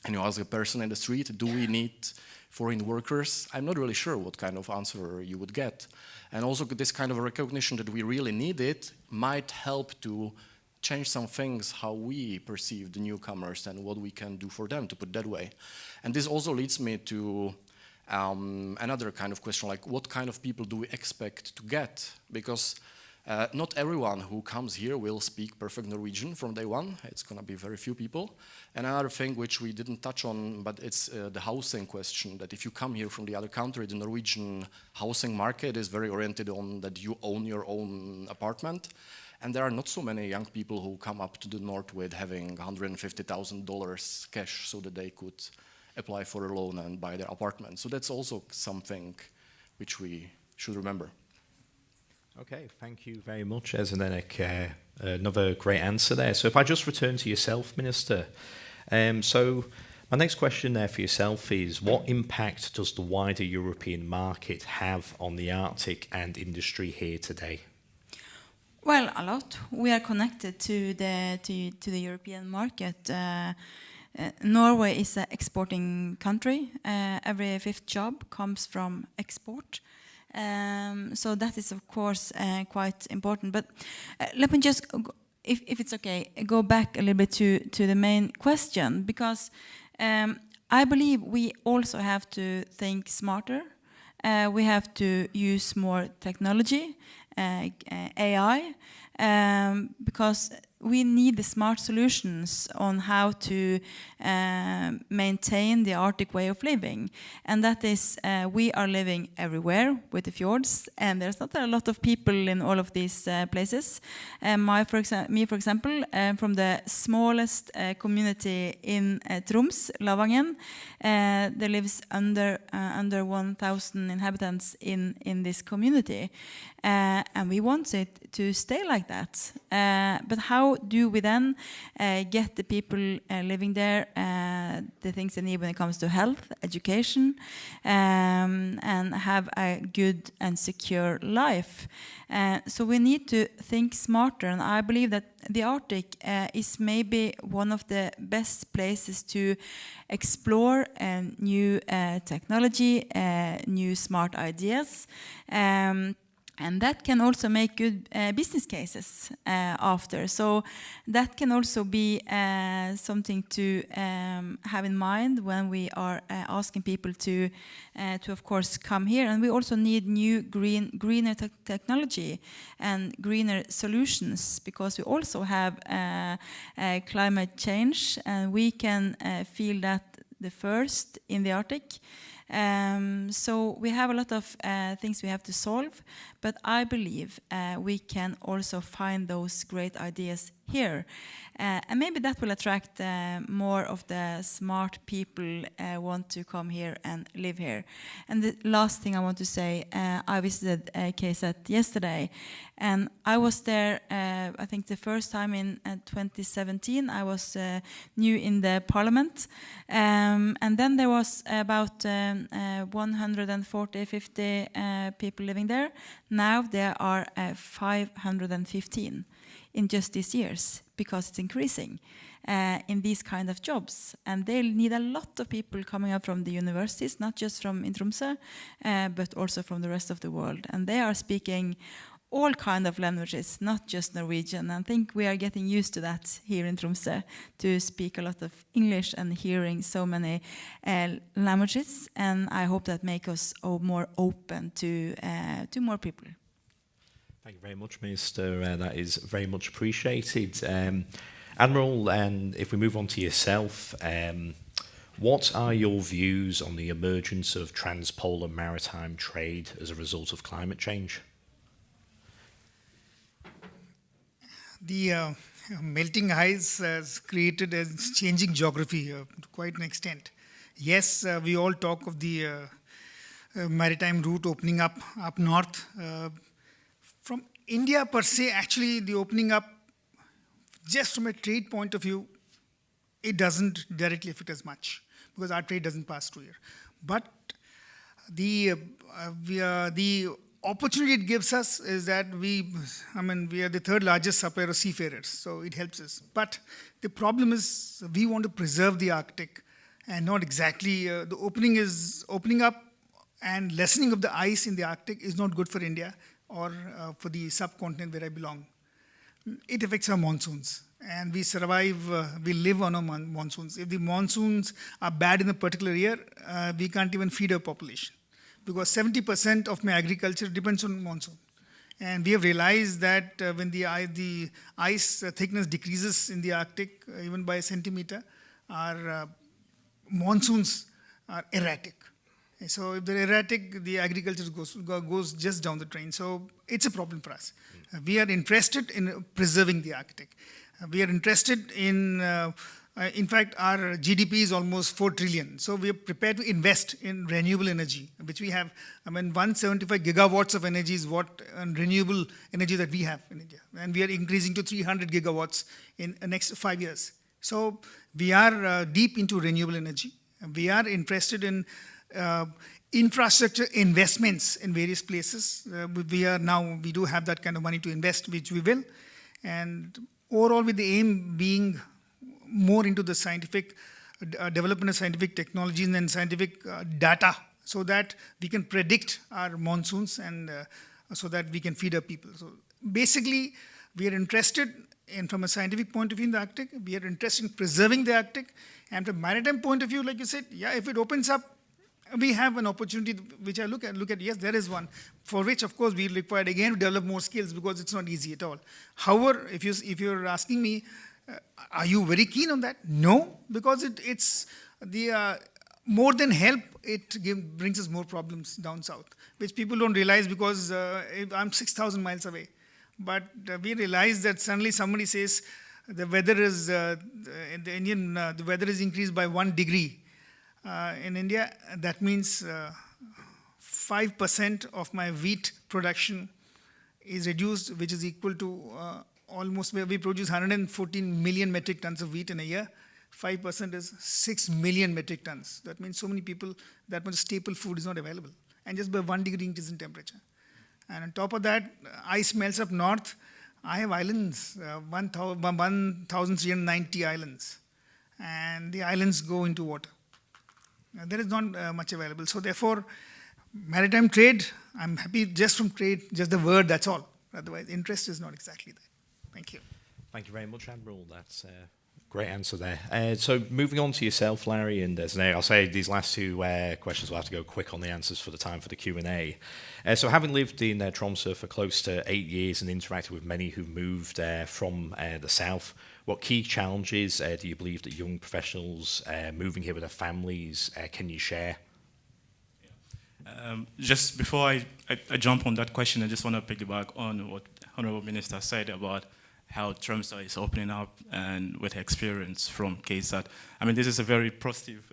M: and you ask a person in the street, do we need foreign workers? I'm not really sure what kind of answer you would get. And also this kind of recognition that we really need it might help to change some things, how we perceive the newcomers and what we can do for them, to put it that way. And this also leads me to another kind of question, like what kind of people do we expect to get? Because not everyone who comes here will speak perfect Norwegian from day one. It's going to be very few people. And another thing which we didn't touch on, but it's the housing question, that if you come here from the other country, the Norwegian housing market is very oriented on that you own your own apartment. And there are not so many young people who come up to the north with having $150,000 cash so that they could apply for a loan and buy their apartment. So that's also something which we should remember.
A: Okay, thank you very much, Zdeněk. Another great answer there. So if I just return to yourself, Minister. So my next question there for yourself is, what impact does the wider European market have on the Arctic and industry here today?
J: Well, a lot. We are connected to the European market. Norway is an exporting country. Every fifth job comes from export. So that is, of course, quite important. But let me just, if it's okay, go back a little bit to the main question, because I believe we also have to think smarter. We have to use more technology, AI, because we need the smart solutions on how to maintain the Arctic way of living. And that is, we are living everywhere with the fjords, and there's not a lot of people in all of these places. Me, for example, from the smallest community in Troms, Lavangen, there lives under 1,000 inhabitants in this community. And we want it to stay like that. But how do we then get the people living there the things they need when it comes to health, education, and have a good and secure life? So we need to think smarter, and I believe that the Arctic is maybe one of the best places to explore new technology, new smart ideas. And that can also make good business cases after. So that can also be something to have in mind when we are asking people to of course, come here. And we also need new greener technology and greener solutions, because we also have climate change, and we can feel that the first in the Arctic. So we have a lot of things we have to solve, but I believe we can also find those great ideas here. And maybe that will attract more of the smart people want to come here and live here. And the last thing I want to say, I visited KZ yesterday, and I was there, I think the first time in 2017. I was new in the parliament. And then there was about 140, 50 people living there. Now there are 515 in just these years, because it's increasing in these kind of jobs. And they need a lot of people coming up from the universities, not just from in Tromsø, but also from the rest of the world. And they are speaking all kind of languages, not just Norwegian. I think we are getting used to that here in Tromsø, to speak a lot of English and hearing so many languages. And I hope that make us more open to more people.
A: Thank you very much, Minister. That is very much appreciated. Admiral, and if we move on to yourself, what are your views on the emergence of transpolar maritime trade as a result of climate change?
K: The melting ice has created a changing geography to quite an extent. Yes, we all talk of the maritime route opening up north. From India per se, actually the opening up, just from a trade point of view, it doesn't directly affect us much because our trade doesn't pass through here. But the opportunity it gives us is that we are the third largest supplier of seafarers, so it helps us. But the problem is we want to preserve the Arctic and not exactly, the opening up and lessening of the ice in the Arctic is not good for India or for the subcontinent where I belong. It affects our monsoons. And we survive, we live on our monsoons. If the monsoons are bad in a particular year, we can't even feed our population. Because 70% of my agriculture depends on monsoon. And we have realized that when the ice thickness decreases in the Arctic, even by a centimeter, our monsoons are erratic. So if they're erratic, the agriculture goes just down the drain. So it's a problem for us. We are interested in preserving the Arctic. We are interested in fact, our GDP is almost 4 trillion. So we are prepared to invest in renewable energy, which we have. 175 gigawatts of energy is what renewable energy that we have in India. And we are increasing to 300 gigawatts in the next 5 years. So we are deep into renewable energy. We are interested in infrastructure investments in various places. We do have that kind of money to invest, which we will. And overall, with the aim being more into the scientific development of scientific technologies and scientific data, so that we can predict our monsoons and so that we can feed our people. So basically, we are interested in, from a scientific point of view in the Arctic, we are interested in preserving the Arctic. And from a maritime point of view, like you said, yeah, if it opens up, we have an opportunity which I look at, yes, there is one, for which, of course, we require again to develop more skills because it's not easy at all. However, if you're asking me, are you very keen on that? No, because it's the more than help, it brings us more problems down south, which people don't realize because I'm 6,000 miles away. But we realize that suddenly somebody says the weather is the weather is increased by 1 degree. In India, that means 5% of my wheat production is reduced, which is equal to almost, where we produce 114 million metric tons of wheat in a year. 5% is 6 million metric tons. That means so many people, that much staple food is not available. And just by 1 degree increase in temperature. And on top of that, ice melts up north. I have islands, 1,390 islands. And the islands go into water. There is not much available. So therefore, maritime trade, I'm happy just from trade, just the word, that's all. Otherwise, interest is not exactly there. Thank you.
A: Thank you very much, Admiral. That's a great answer there. So moving on to yourself, Larry, and Zane, I'll say these last two questions will have to go quick on the answers for the time for the Q&A. So having lived in Tromsø for close to 8 years and interacted with many who've moved from the south, what key challenges do you believe that young professionals moving here with their families can you share?
L: Just before I jump on that question, I just want to piggyback on what Honorable Minister said about how Tromsø is opening up and with experience from KSAT. I mean, this is a very positive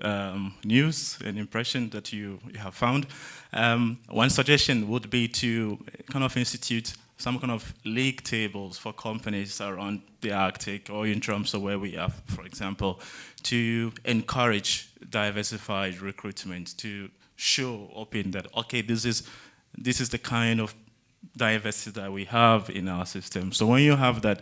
L: news and impression that you have found. One suggestion would be to kind of institute some kind of league tables for companies around the Arctic or in Tromsø where we are, for example, to encourage diversified recruitment, to show open that, okay, this is the kind of diversity that we have in our system. So when you have that,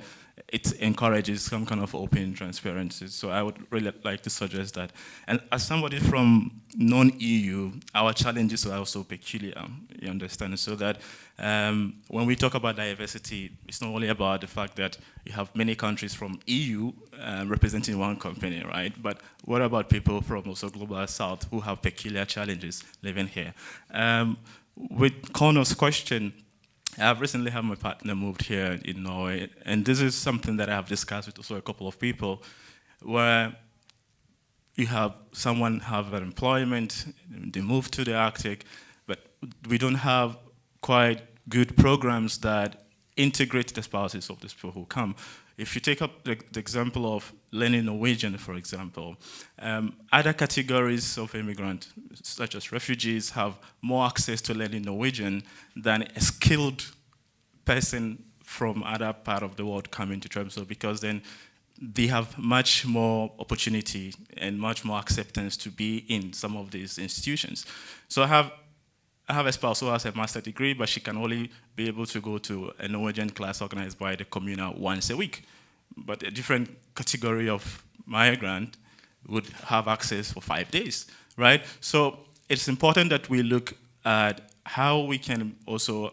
L: it encourages some kind of open transparency. So I would really like to suggest that. And as somebody from non-EU, our challenges are also peculiar, you understand? So that when we talk about diversity, it's not only about the fact that you have many countries from EU representing one company, right? But what about people from also Global South who have peculiar challenges living here? With Connor's question, I've recently had my partner moved here in Norway, and this is something that I have discussed with also a couple of people, where you have someone have an employment, they move to the Arctic, but we don't have quite good programs that integrate the spouses of these people who come. If you take up the example of learning Norwegian, for example. Other categories of immigrants, such as refugees, have more access to learning Norwegian than a skilled person from other part of the world coming to Tromsø, because then they have much more opportunity and much more acceptance to be in some of these institutions. So I have a spouse who has a master's degree, but she can only be able to go to a Norwegian class organized by the Kommune once a week. But a different category of migrant would have access for 5 days, right? So it's important that we look at how we can also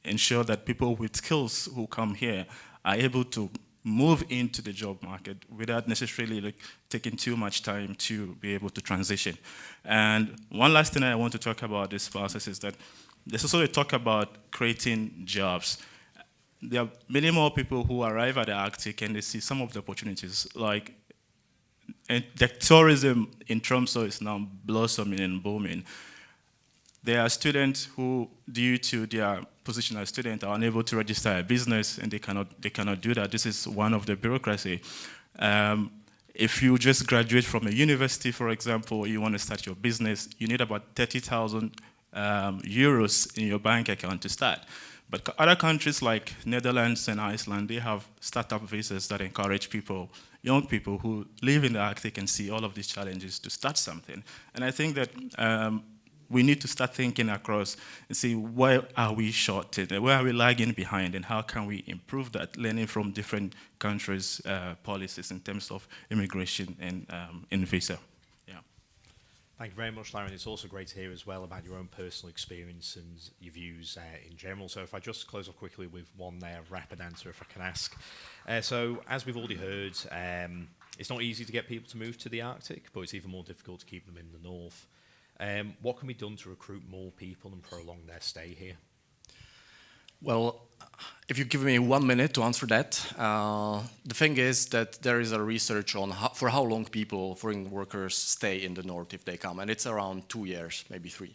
L: ensure that people with skills who come here are able to move into the job market without necessarily taking too much time to be able to transition. And one last thing I want to talk about this process is that there's also a talk about creating jobs. There are many more people who arrive at the Arctic and they see some of the opportunities, like and the tourism in Tromsø is now blossoming and booming. There are students who, due to their position as student, are unable to register a business, and they cannot do that. This is one of the bureaucracy. If you just graduate from a university, for example, you want to start your business, you need about 30,000 euros in your bank account to start. But other countries like Netherlands and Iceland, they have startup visas that encourage people, young people who live in the Arctic and see all of these challenges to start something. And I think that we need to start thinking across and see where are we short, where are we lagging behind, and how can we improve that, learning from different countries' policies in terms of immigration and in visa. Yeah.
A: Thank you very much, Lauren. It's also great to hear as well about your own personal experience and your views in general. So if I just close off quickly with one rapid answer, if I can ask. So as we've already heard, it's not easy to get people to move to the Arctic, but it's even more difficult to keep them in the north. What can be done to recruit more people and prolong their stay here?
M: Well, if you give me 1 minute to answer that, the thing is that there is a research on for how long people, foreign workers, stay in the north if they come, and it's around 2 years, maybe 3.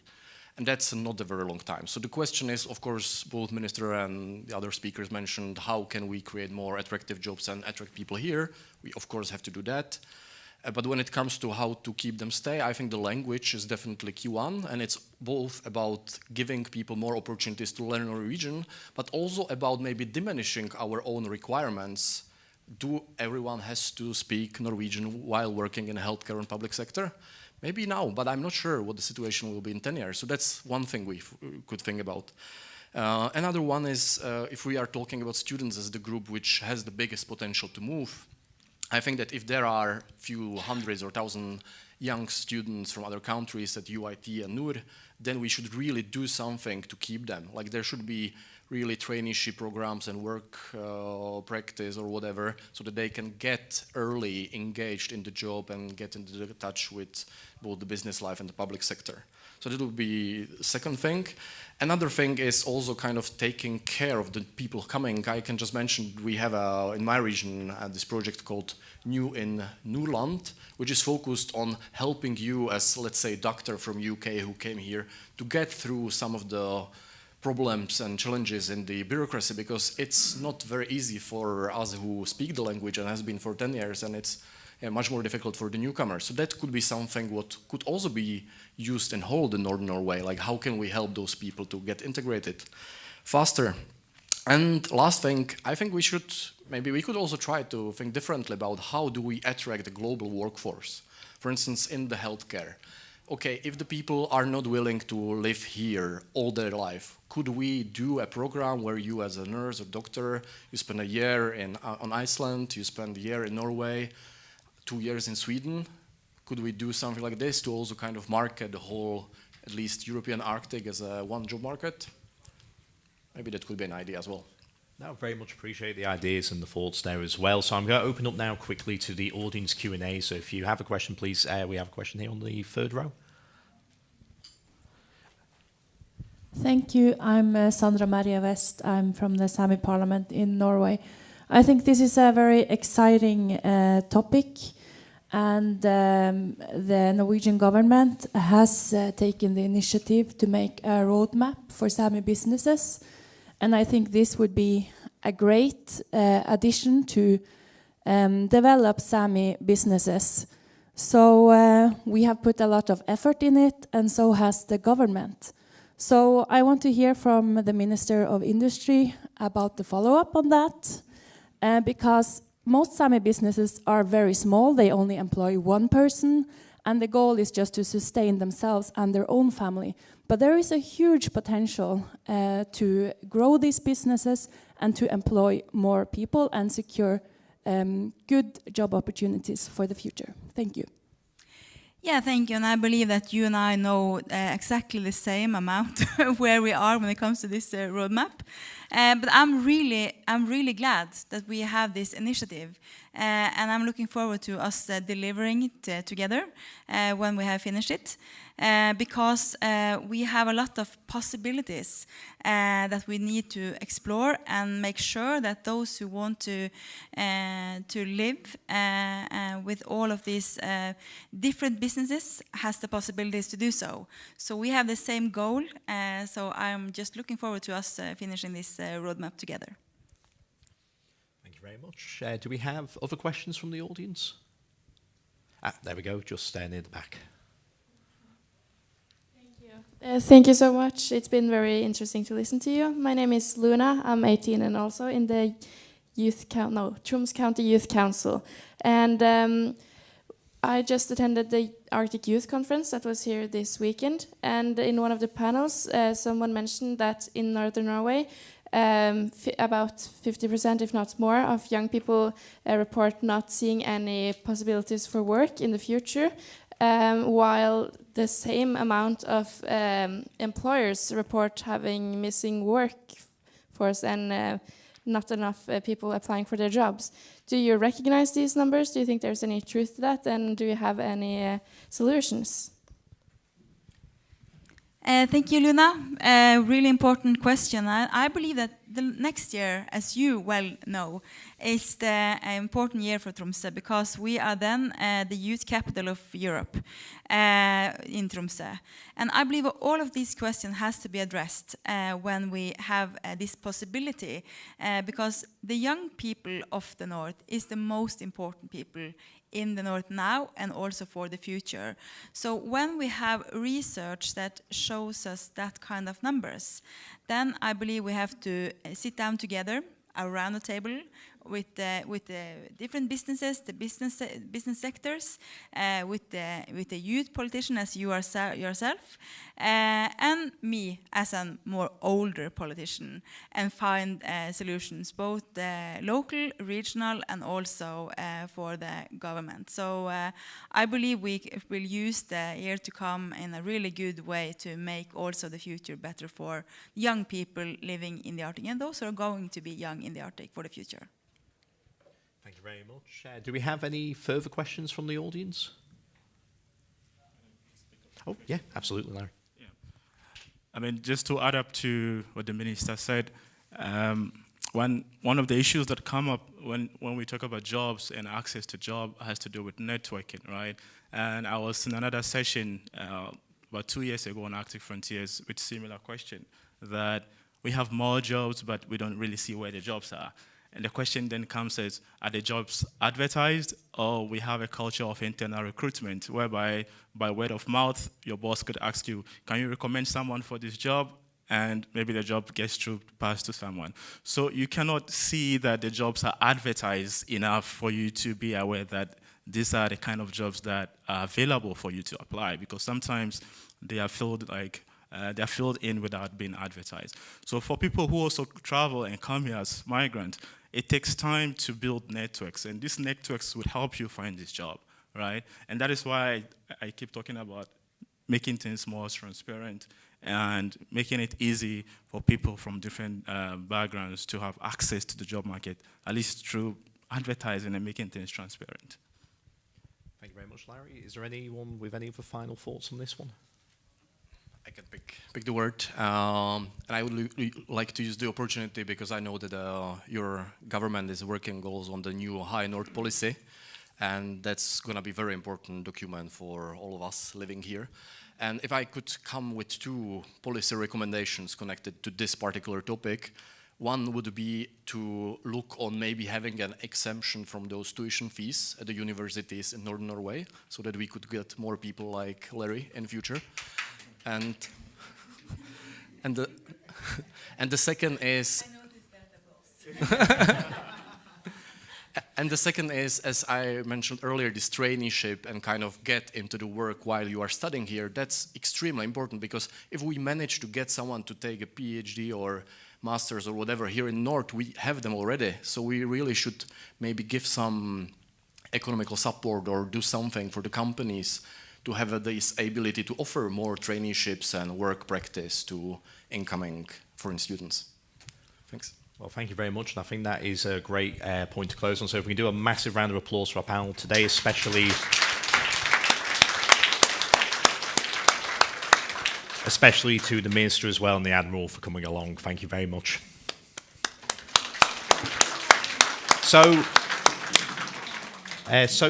M: And that's not a very long time. So the question is, of course, both Minister and the other speakers mentioned, how can we create more attractive jobs and attract people here? We, of course, have to do that. But when it comes to how to keep them stay, I think the language is definitely key one, and it's both about giving people more opportunities to learn Norwegian, but also about maybe diminishing our own requirements. Do everyone has to speak Norwegian while working in healthcare and public sector? Maybe now, but I'm not sure what the situation will be in 10 years. So that's one thing we could think about. Another one is if we are talking about students as the group which has the biggest potential to move, I think that if there are few hundreds or thousand young students from other countries at UIT and NUR, then we should really do something to keep them. Like there should be really traineeship programs and work practice or whatever, so that they can get early engaged in the job and get into touch with both the business life and the public sector. So that would be the second thing. Another thing is also kind of taking care of the people coming. I can just mention we have in my region this project called New in Nordland, which is focused on helping you as, let's say, doctor from UK who came here to get through some of the problems and challenges in the bureaucracy, because it's not very easy for us who speak the language and has been for 10 years, and it's much more difficult for the newcomers. So that could be something what could also be used in whole in Northern Norway, like how can we help those people to get integrated faster. And last thing, I think maybe we could also try to think differently about how do we attract the global workforce. For instance, in the healthcare. Okay, if the people are not willing to live here all their life, could we do a program where you as a nurse or doctor, you spend a year on Iceland, you spend a year in Norway, 2 years in Sweden? Could we do something like this to also kind of market the whole, at least European Arctic as a one job market? Maybe that could be an idea as well.
A: No, very much appreciate the ideas and the thoughts there as well. So I'm going to open up now quickly to the audience Q&A. So if you have a question, please, we have a question here on the third row.
N: Thank you. I'm Sandra Maria West. I'm from the Sami Parliament in Norway. I think this is a very exciting topic, and the Norwegian government has taken the initiative to make a roadmap for Sami businesses, and I think this would be a great addition to develop Sami businesses. So we have put a lot of effort in it, and so has the government. So I want to hear from the Minister of Industry about the follow-up on that, because most Sami businesses are very small. They only employ one person, and the goal is just to sustain themselves and their own family. But there is a huge potential to grow these businesses and to employ more people and secure good job opportunities for the future. Thank you.
J: Yeah, thank you. And I believe that you and I know exactly the same amount where we are when it comes to this roadmap. But I'm really glad that we have this initiative. And I'm looking forward to us delivering it together when we have finished it. Because we have a lot of possibilities that we need to explore and make sure that those who want to live with all of these different businesses has the possibilities to do so. So we have the same goal. So I'm just looking forward to us finishing this roadmap together.
A: Thank you very much. Do we have other questions from the audience? There we go, just near the back.
O: Thank you so much. It's been very interesting to listen to you. My name is Luna. I'm 18 and also in the Troms County Youth Council. And I just attended the Arctic Youth Conference that was here this weekend. And in one of the panels, someone mentioned that in Northern Norway, about 50%, if not more, of young people report not seeing any possibilities for work in the future. While the same amount of employers report having missing workforce and not enough people applying for their jobs. Do you recognize these numbers? Do you think there's any truth to that? And do you have any solutions?
J: Thank you, Luna. Really important question. I believe that the next year, as you well know, is the important year for Tromsø because we are then the youth capital of Europe in Tromsø. And I believe all of these questions has to be addressed when we have this possibility because the young people of the North is the most important people in the North now and also for the future. So when we have research that shows us that kind of numbers, then I believe we have to sit down together around the table with the different businesses, the business sectors, with the youth politician as you are yourself, and me as a more older politician, and find solutions, both local, regional, and also for the government. So I believe we will use the year to come in a really good way to make also the future better for young people living in the Arctic, and those who are going to be young in the Arctic for the future.
A: Thank you very much. Do we have any further questions from the audience? Oh, yeah, absolutely, Larry.
L: Yeah. I mean, just to add up to what the minister said, one of the issues that come up when we talk about jobs and access to job has to do with networking, right? And I was in another session about 2 years ago on Arctic Frontiers with similar question, that we have more jobs, but we don't really see where the jobs are. And the question then comes as, are the jobs advertised, or we have a culture of internal recruitment, whereby by word of mouth, your boss could ask you, can you recommend someone for this job? And maybe the job gets passed to someone. So you cannot see that the jobs are advertised enough for you to be aware that these are the kind of jobs that are available for you to apply, because sometimes they are filled they're filled in without being advertised. So for people who also travel and come here as migrants, it takes time to build networks, and these networks would help you find this job, right? And that is why I keep talking about making things more transparent and making it easy for people from different backgrounds to have access to the job market, at least through advertising and making things transparent.
A: Thank you very much, Larry. Is there anyone with any other final thoughts on this one?
M: I can pick the word, and I would like to use the opportunity because I know that your government is working goals on the new High North policy, and that's going to be a very important document for all of us living here. And if I could come with 2 policy recommendations connected to this particular topic, One would be to look on maybe having an exemption from those tuition fees at the universities in Northern Norway, so that we could get more people like Larry in future. And the second is. And the second is, as I mentioned earlier, this traineeship and kind of get into the work while you are studying here. That's extremely important, because if we manage to get someone to take a PhD or master's or whatever here in North, we have them already. So we really should maybe give some economical support or do something for the companies to have this ability to offer more traineeships and work practice to incoming foreign students. Thanks.
A: Well, thank you very much, and I think that is a great point to close on. So if we can do a massive round of applause for our panel today, especially to the Minister as well and the Admiral for coming along. Thank you very much. So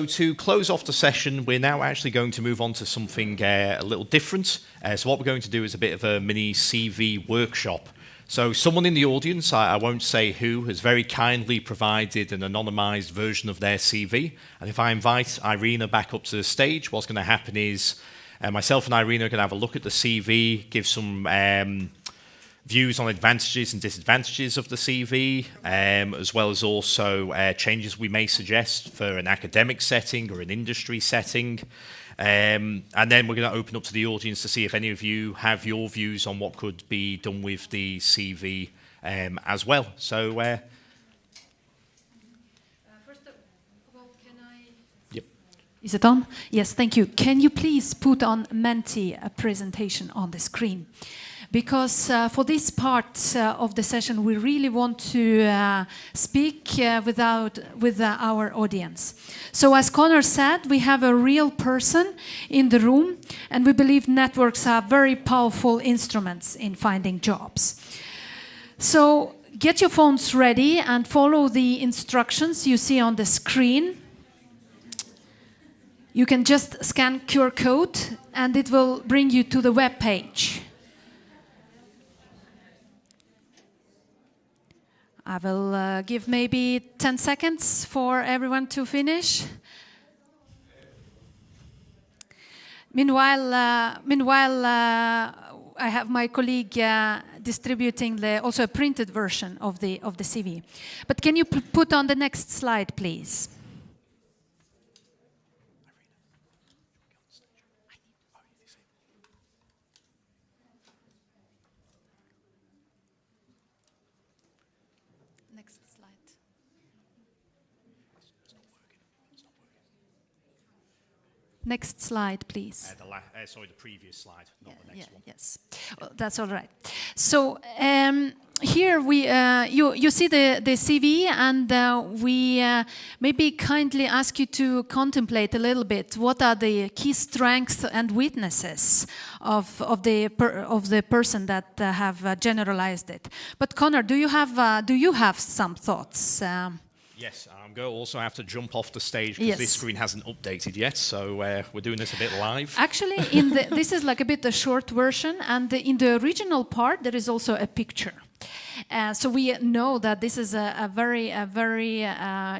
A: to close off the session, we're now actually going to move on to something a little different. So what we're going to do is a bit of a mini CV workshop. So someone in the audience, I won't say who, has very kindly provided an anonymized version of their CV. And if I invite Irina back up to the stage, what's going to happen is myself and Irina are going to have a look at the CV, give some views on advantages and disadvantages of the CV, as well as also changes we may suggest for an academic setting or an industry setting. And then we're going to open up to the audience to see if any of you have your views on what could be done with the CV as well. So,
C: first of all, can I?
A: Yep.
C: Is it on? Yes, thank you. Can you please put on Menti presentation on the screen? Because for this part of the session, we really want to speak with our audience. So as Connor said, we have a real person in the room, and we believe networks are very powerful instruments in finding jobs. So get your phones ready and follow the instructions you see on the screen. You can just scan QR code, and it will bring you to the web page. I will give maybe 10 seconds for everyone to finish. Meanwhile, I have my colleague distributing also a printed version of the CV. But can you put on the next slide, please? Next slide, please.
A: Sorry, the previous slide, not the next one.
C: Yes, well, that's all right. So here you see the CV, and we maybe kindly ask you to contemplate a little bit what are the key strengths and weaknesses of the person that have generalized it. But Connor, do you have some thoughts?
A: Yes, I'm going to also have to jump off the stage because this screen hasn't updated yet, so we're doing this a bit live.
C: Actually, this is like a bit a short version, and in the original part there is also a picture. So we know that this is a very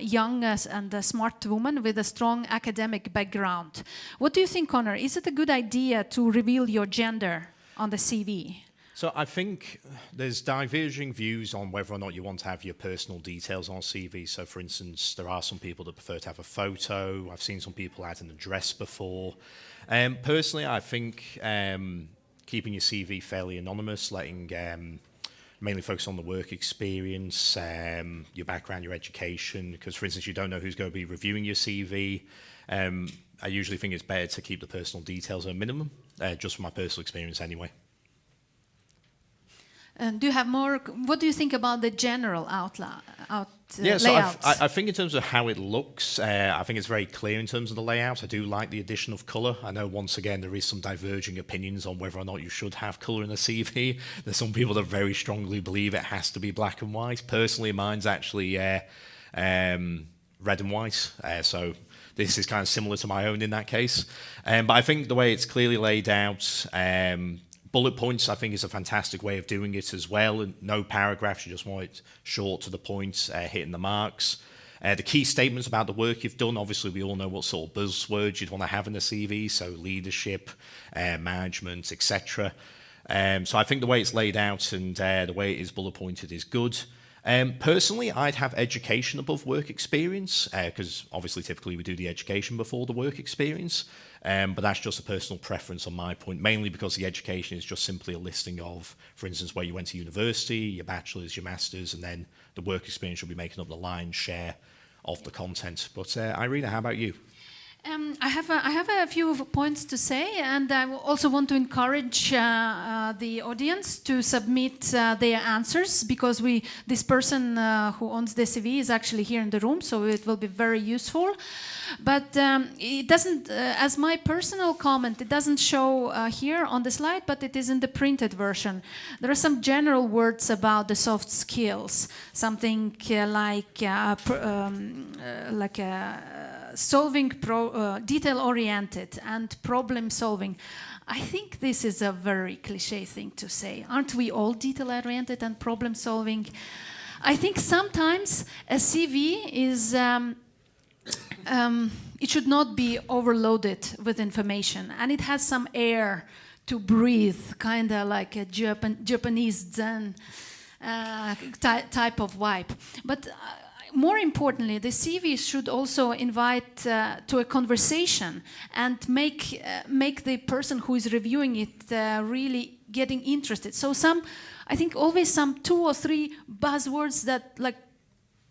C: young and a smart woman with a strong academic background. What do you think, Connor? Is it a good idea to reveal your gender on the CV?
A: So I think there's diverging views on whether or not you want to have your personal details on CV. So for instance, there are some people that prefer to have a photo. I've seen some people add an address before. Personally, I think keeping your CV fairly anonymous, letting mainly focus on the work experience, your background, your education, because for instance, you don't know who's going to be reviewing your CV. I usually think it's better to keep the personal details at a minimum, just from my personal experience anyway.
C: Do you have more? What do you think about the general
A: Yeah, so
C: layout?
A: I think in terms of how it looks, I think it's very clear in terms of the layout. I do like the addition of colour. I know once again there is some diverging opinions on whether or not you should have colour in a CV. There's some people that very strongly believe it has to be black and white. Personally, mine's actually red and white. So this is kind of similar to my own in that case. But I think the way it's clearly laid out, bullet points, I think, is a fantastic way of doing it as well. And no paragraphs, you just want it short to the point, hitting the marks. The key statements about the work you've done, obviously we all know what sort of buzzwords you'd want to have in a CV, so leadership, management, etc. So I think the way it's laid out and the way it is bullet pointed is good. Personally, I'd have education above work experience, because obviously typically we do the education before the work experience, but that's just a personal preference on my point, mainly because the education is just simply a listing of, for instance, where you went to university, your bachelor's, your master's, and then the work experience will be making up the lion's share of the content. But Irina, how about you?
C: I have a few points to say, and I also want to encourage the audience to submit their answers, because this person who owns the CV is actually here in the room, so it will be very useful. But it doesn't, as my personal comment, it doesn't show here on the slide, but it is in the printed version. There are some general words about the soft skills, something like solving, detail-oriented and problem-solving. I think this is a very cliché thing to say. Aren't we all detail-oriented and problem-solving? I think sometimes a CV is, it should not be overloaded with information, and it has some air to breathe, kind of like a Japanese Zen type of vibe. But more importantly, the CV should also invite to a conversation and make the person who is reviewing it really getting interested. So I think always some 2 or 3 buzzwords that like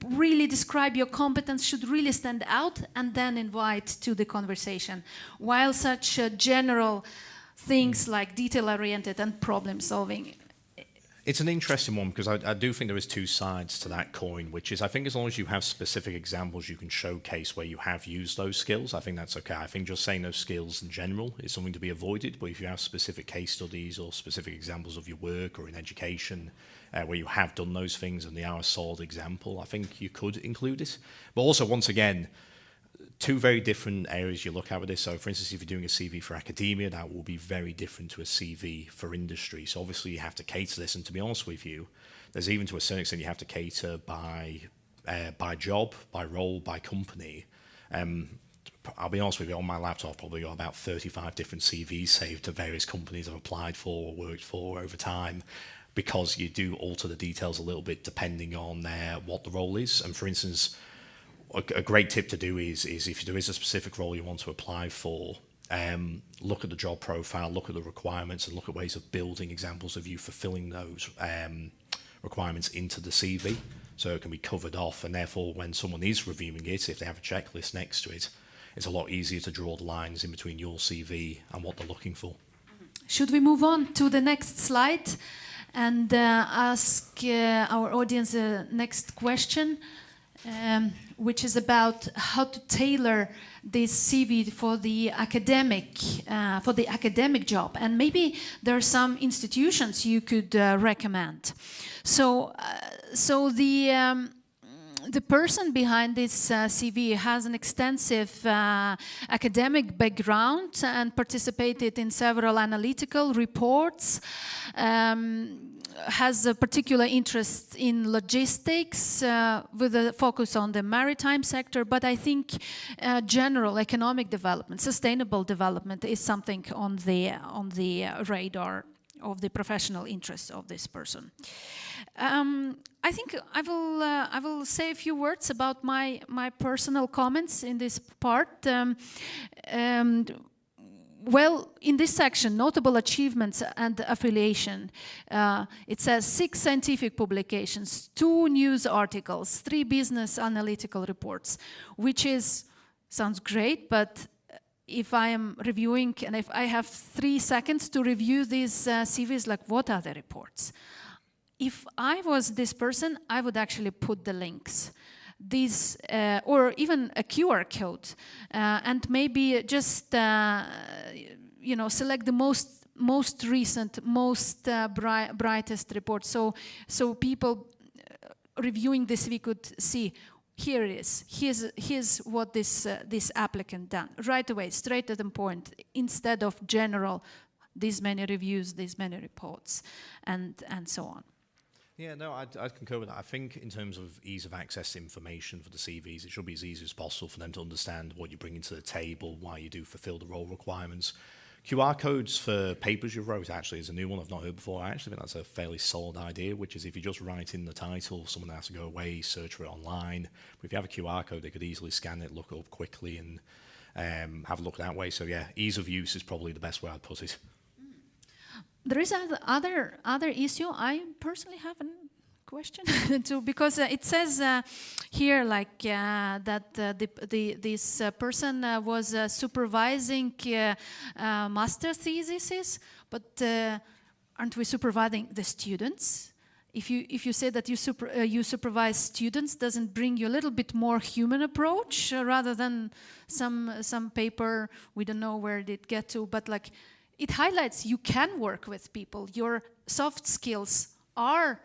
C: really describe your competence should really stand out, and then invite to the conversation. While such general things like detail-oriented and problem-solving.
A: It's an interesting one, because I do think there is 2 sides to that coin, which is, I think as long as you have specific examples you can showcase where you have used those skills, I think that's okay. I think just saying those skills in general is something to be avoided, but if you have specific case studies or specific examples of your work or in education where you have done those things and they are a solid example, I think you could include it. But also, once again, 2 very different areas you look at with this. So, for instance, if you're doing a CV for academia, that will be very different to a CV for industry. So, obviously, you have to cater this. And to be honest with you, there's even to a certain extent you have to cater by job, by role, by company. I'll be honest with you, on my laptop, I've probably got about 35 different CVs saved to various companies I've applied for or worked for over time, because you do alter the details a little bit depending on what the role is. And for instance, a great tip to do is if there is a specific role you want to apply for, look at the job profile, look at the requirements, and look at ways of building examples of you fulfilling those requirements into the CV, so it can be covered off. And therefore, when someone is reviewing it, if they have a checklist next to it, it's a lot easier to draw the lines in between your CV and what they're looking for.
C: Should we move on to the next slide and ask our audience the next question? Which is about how to tailor this CV for the academic job, and maybe there are some institutions you could recommend. So the person behind this CV has an extensive academic background and participated in several analytical reports. Has a particular interest in logistics with a focus on the maritime sector, but I think general economic development, sustainable development is something on the radar of the professional interests of this person. I think I will say a few words about my personal comments in this part. Well, in this section, notable achievements and affiliation, it says 6 scientific publications, 2 news articles, 3 business analytical reports, which sounds great, but if I am reviewing and if I have 3 seconds to review these CVs, like what are the reports? If I was this person, I would actually put the links. These or even a QR code, and maybe just select the most recent, most brightest report. So people reviewing this, we could see here it is. Here's what this applicant done right away, straight to the point, instead of general these many reviews, these many reports, and so on.
A: Yeah, no, I'd concur with that. I think in terms of ease of access to information for the CVs, it should be as easy as possible for them to understand what you're bringing to the table, why you do fulfill the role requirements. QR codes for papers you wrote actually is a new one I've not heard before. I actually think that's a fairly solid idea, which is if you just write in the title, someone has to go away, search for it online. But if you have a QR code, they could easily scan it, look it up quickly, and have a look that way. So yeah, ease of use is probably the best way I'd put it.
C: There is other issue. I personally have a question too, because it says here like that this person was supervising master theses, but aren't we supervising the students? If you say that you supervise students, doesn't bring you a little bit more human approach rather than some paper we don't know where it did get to, but like. It highlights you can work with people. Your soft skills are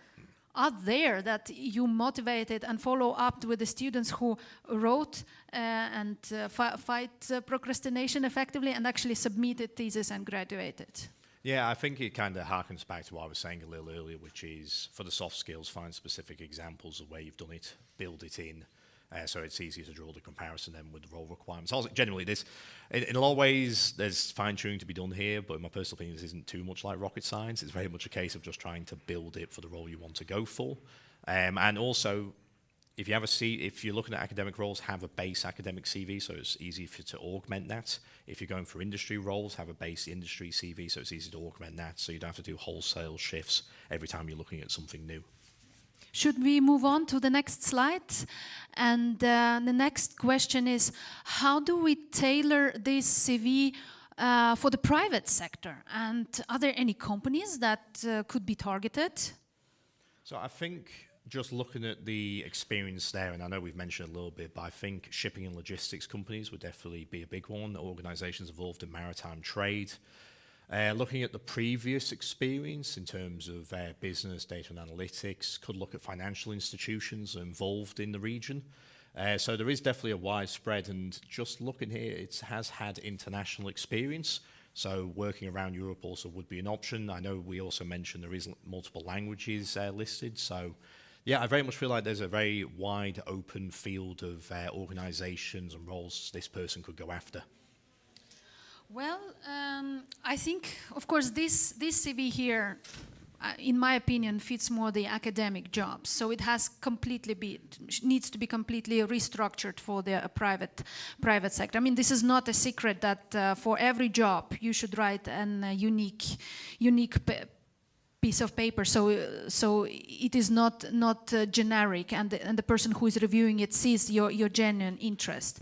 C: there, that you motivated and follow up with the students who wrote and fight procrastination effectively and actually submitted thesis and graduated.
A: Yeah, I think it kind of harkens back to what I was saying a little earlier, which is for the soft skills, find specific examples of where you've done it, build it in. So it's easier to draw the comparison then with the role requirements. Also, generally, in a lot of ways, there's fine-tuning to be done here, but in my personal opinion, this isn't too much like rocket science. It's very much a case of just trying to build it for the role you want to go for. And also, if you're looking at academic roles, have a base academic CV, so it's easy for you to augment that. If you're going for industry roles, have a base industry CV, so it's easy to augment that, so you don't have to do wholesale shifts every time you're looking at something new.
C: Should we move on to the next slide? And the next question is, how do we tailor this CV for the private sector? And are there any companies that could be targeted?
A: So I think just looking at the experience there, and I know we've mentioned a little bit, but I think shipping and logistics companies would definitely be a big one. Organisations involved in maritime trade. Looking at the previous experience in terms of business, data and analytics, could look at financial institutions involved in the region. So there is definitely a wide spread, and just looking here, it has had international experience. So working around Europe also would be an option. I know we also mentioned there is multiple languages listed. So yeah, I very much feel like there's a very wide open field of organisations and roles this person could go after.
C: Well, I think, of course, this CV here, in my opinion, fits more the academic jobs. So it has needs to be completely restructured for the private sector. I mean, this is not a secret that for every job you should write a unique piece of paper, so it is not generic, and the person who is reviewing it sees your genuine interest.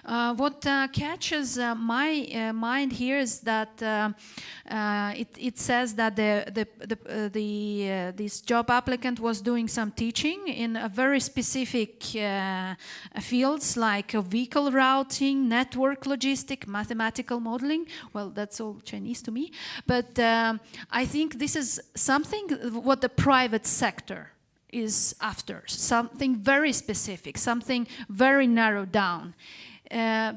C: What catches my mind here is that it says that this job applicant was doing some teaching in a very specific fields like vehicle routing, network logistic, mathematical modeling. Well, that's all Chinese to me, but I think this is something what the private sector is after, something very specific, something very narrowed down.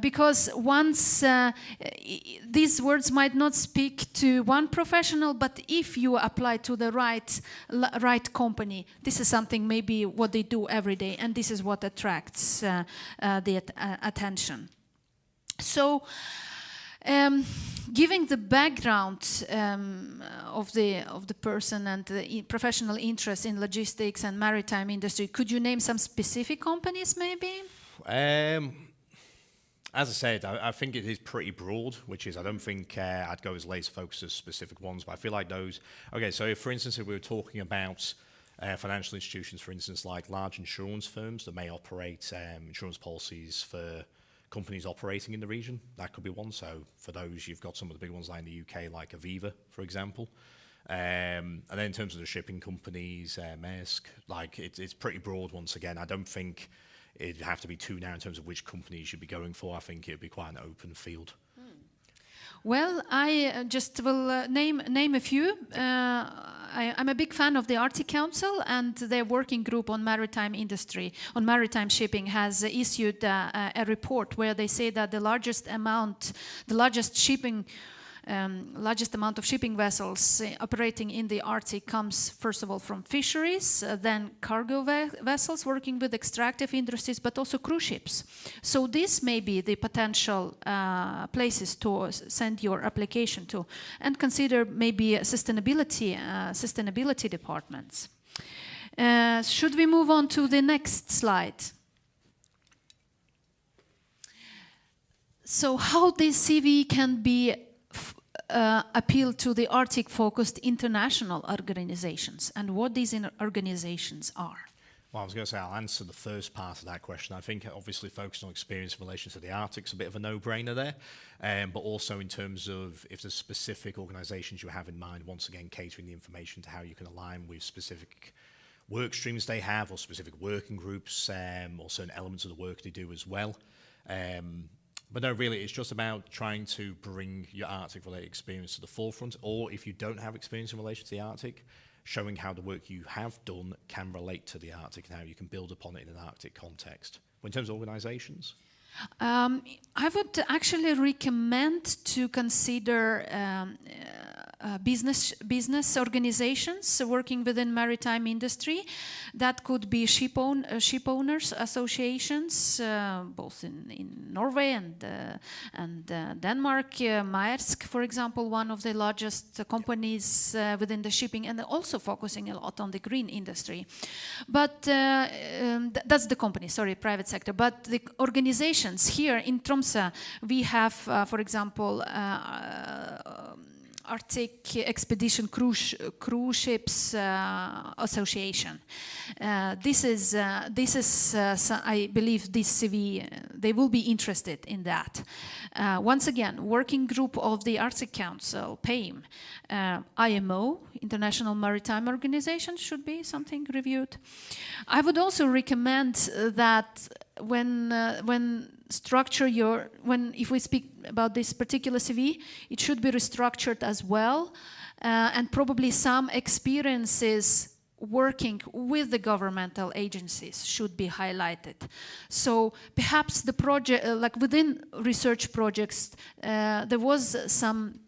C: Because once these words might not speak to one professional, but if you apply to the right company, this is something maybe what they do every day, and this is what attracts the attention. So, giving the background of the person and the professional interest in logistics and maritime industry, could you name some specific companies, maybe?
A: As I said, I think it is pretty broad, which is I don't think I'd go as laser focused as specific ones, but I feel like those. Okay, so if, for instance, if we were talking about financial institutions, for instance, like large insurance firms that may operate insurance policies for companies operating in the region, that could be one. So for those, you've got some of the big ones like in the UK, like Aviva, for example. And then in terms of the shipping companies, Maersk, like it's pretty broad once again. I don't think it'd have to be too narrow in terms of which company you should be going for. I think it'd be quite an open field.
C: Well, I just will name a few. I'm a big fan of the Arctic Council, and their working group on maritime industry, on maritime shipping, has issued a report where they say that the largest shipping largest amount of shipping vessels operating in the Arctic comes first of all from fisheries, then cargo vessels working with extractive industries, but also cruise ships. So this may be the potential places to send your application to, and consider maybe sustainability departments. Should we move on to the next slide? So how this CV can be appeal to the Arctic-focused international organizations, and what these organizations are?
A: Well, I was going to say I'll answer the first part of that question. I think obviously focusing on experience in relation to the Arctic is a bit of a no-brainer there, but also in terms of if there's specific organizations you have in mind, once again catering the information to how you can align with specific work streams they have, or specific working groups, or certain elements of the work they do as well. But no, really, it's just about trying to bring your Arctic-related experience to the forefront, or if you don't have experience in relation to the Arctic, showing how the work you have done can relate to the Arctic and how you can build upon it in an Arctic context. But in terms of organizations?
C: I would actually recommend to consider business organizations working within maritime industry. That could be ship owners associations, both in Norway and Denmark. Maersk, for example, one of the largest companies within the shipping, and also focusing a lot on the green industry. But that's the company, sorry, private sector. But the organizations here in Tromsø, we have, for example, Arctic Expedition Cruise Ships Association. This is I believe this CV, they will be interested in that. Once again, working group of the Arctic Council, PAIM, IMO, International Maritime Organization, should be something reviewed. I would also recommend that if we speak about this particular CV, it should be restructured as well, and probably some experiences working with the governmental agencies should be highlighted. So perhaps the project, like within research projects, there was some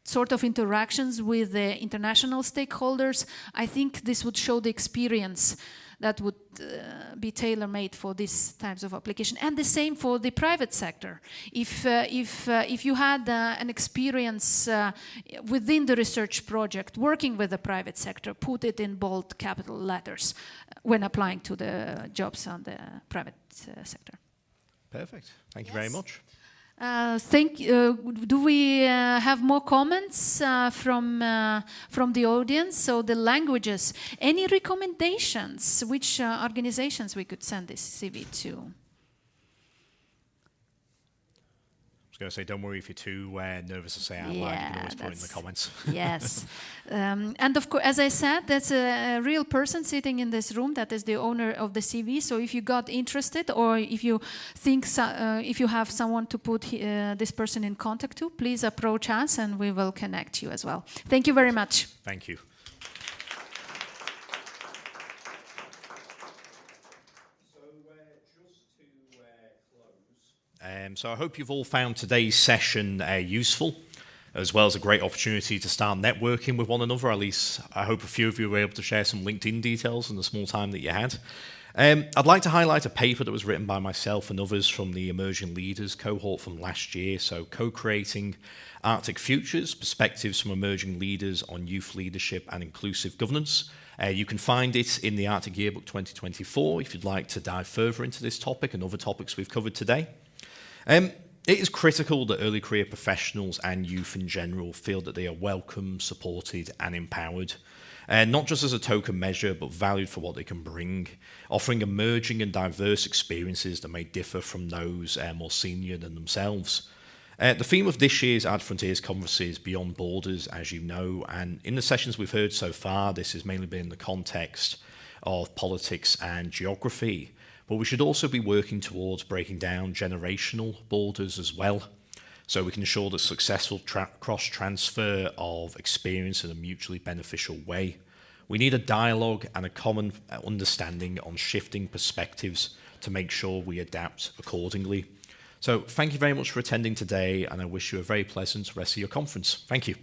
C: sort of interactions with the international stakeholders. I think this would show the experience that would be tailor-made for these types of application, and the same for the private sector. If you had an experience within the research project working with the private sector, put it in bold capital letters when applying to the jobs on the private sector.
A: Perfect. Thank you very much.
C: Do we have more comments from the audience? So the languages. Any recommendations? Which organizations we could send this CV to?
A: I was going to say, don't worry if you're too nervous to say out loud. You can always put it in the comments.
C: Yes. And of course, as I said, that's a real person sitting in this room. That is the owner of the CV. So if you got interested, or if you think if you have someone to put this person in contact to, please approach us and we will connect you as well. Thank you very much.
A: Thank you. So I hope you've all found today's session useful, as well as a great opportunity to start networking with one another. At least I hope a few of you were able to share some LinkedIn details in the small time that you had. I'd like to highlight a paper that was written by myself and others from the Emerging Leaders cohort from last year, so Co-Creating Arctic Futures, Perspectives from Emerging Leaders on Youth Leadership and Inclusive Governance. You can find it in the Arctic Yearbook 2024 if you'd like to dive further into this topic and other topics we've covered today. It is critical that early career professionals and youth in general feel that they are welcome, supported and empowered, not just as a token measure, but valued for what they can bring, offering emerging and diverse experiences that may differ from those more senior than themselves. The theme of this year's Arctic Frontiers Conference is Beyond Borders, as you know, and in the sessions we've heard so far, this has mainly been in the context of politics and geography. But we should also be working towards breaking down generational borders as well, so we can ensure that successful cross-transfer of experience in a mutually beneficial way. We need a dialogue and a common understanding on shifting perspectives to make sure we adapt accordingly. So thank you very much for attending today, and I wish you a very pleasant rest of your conference. Thank you.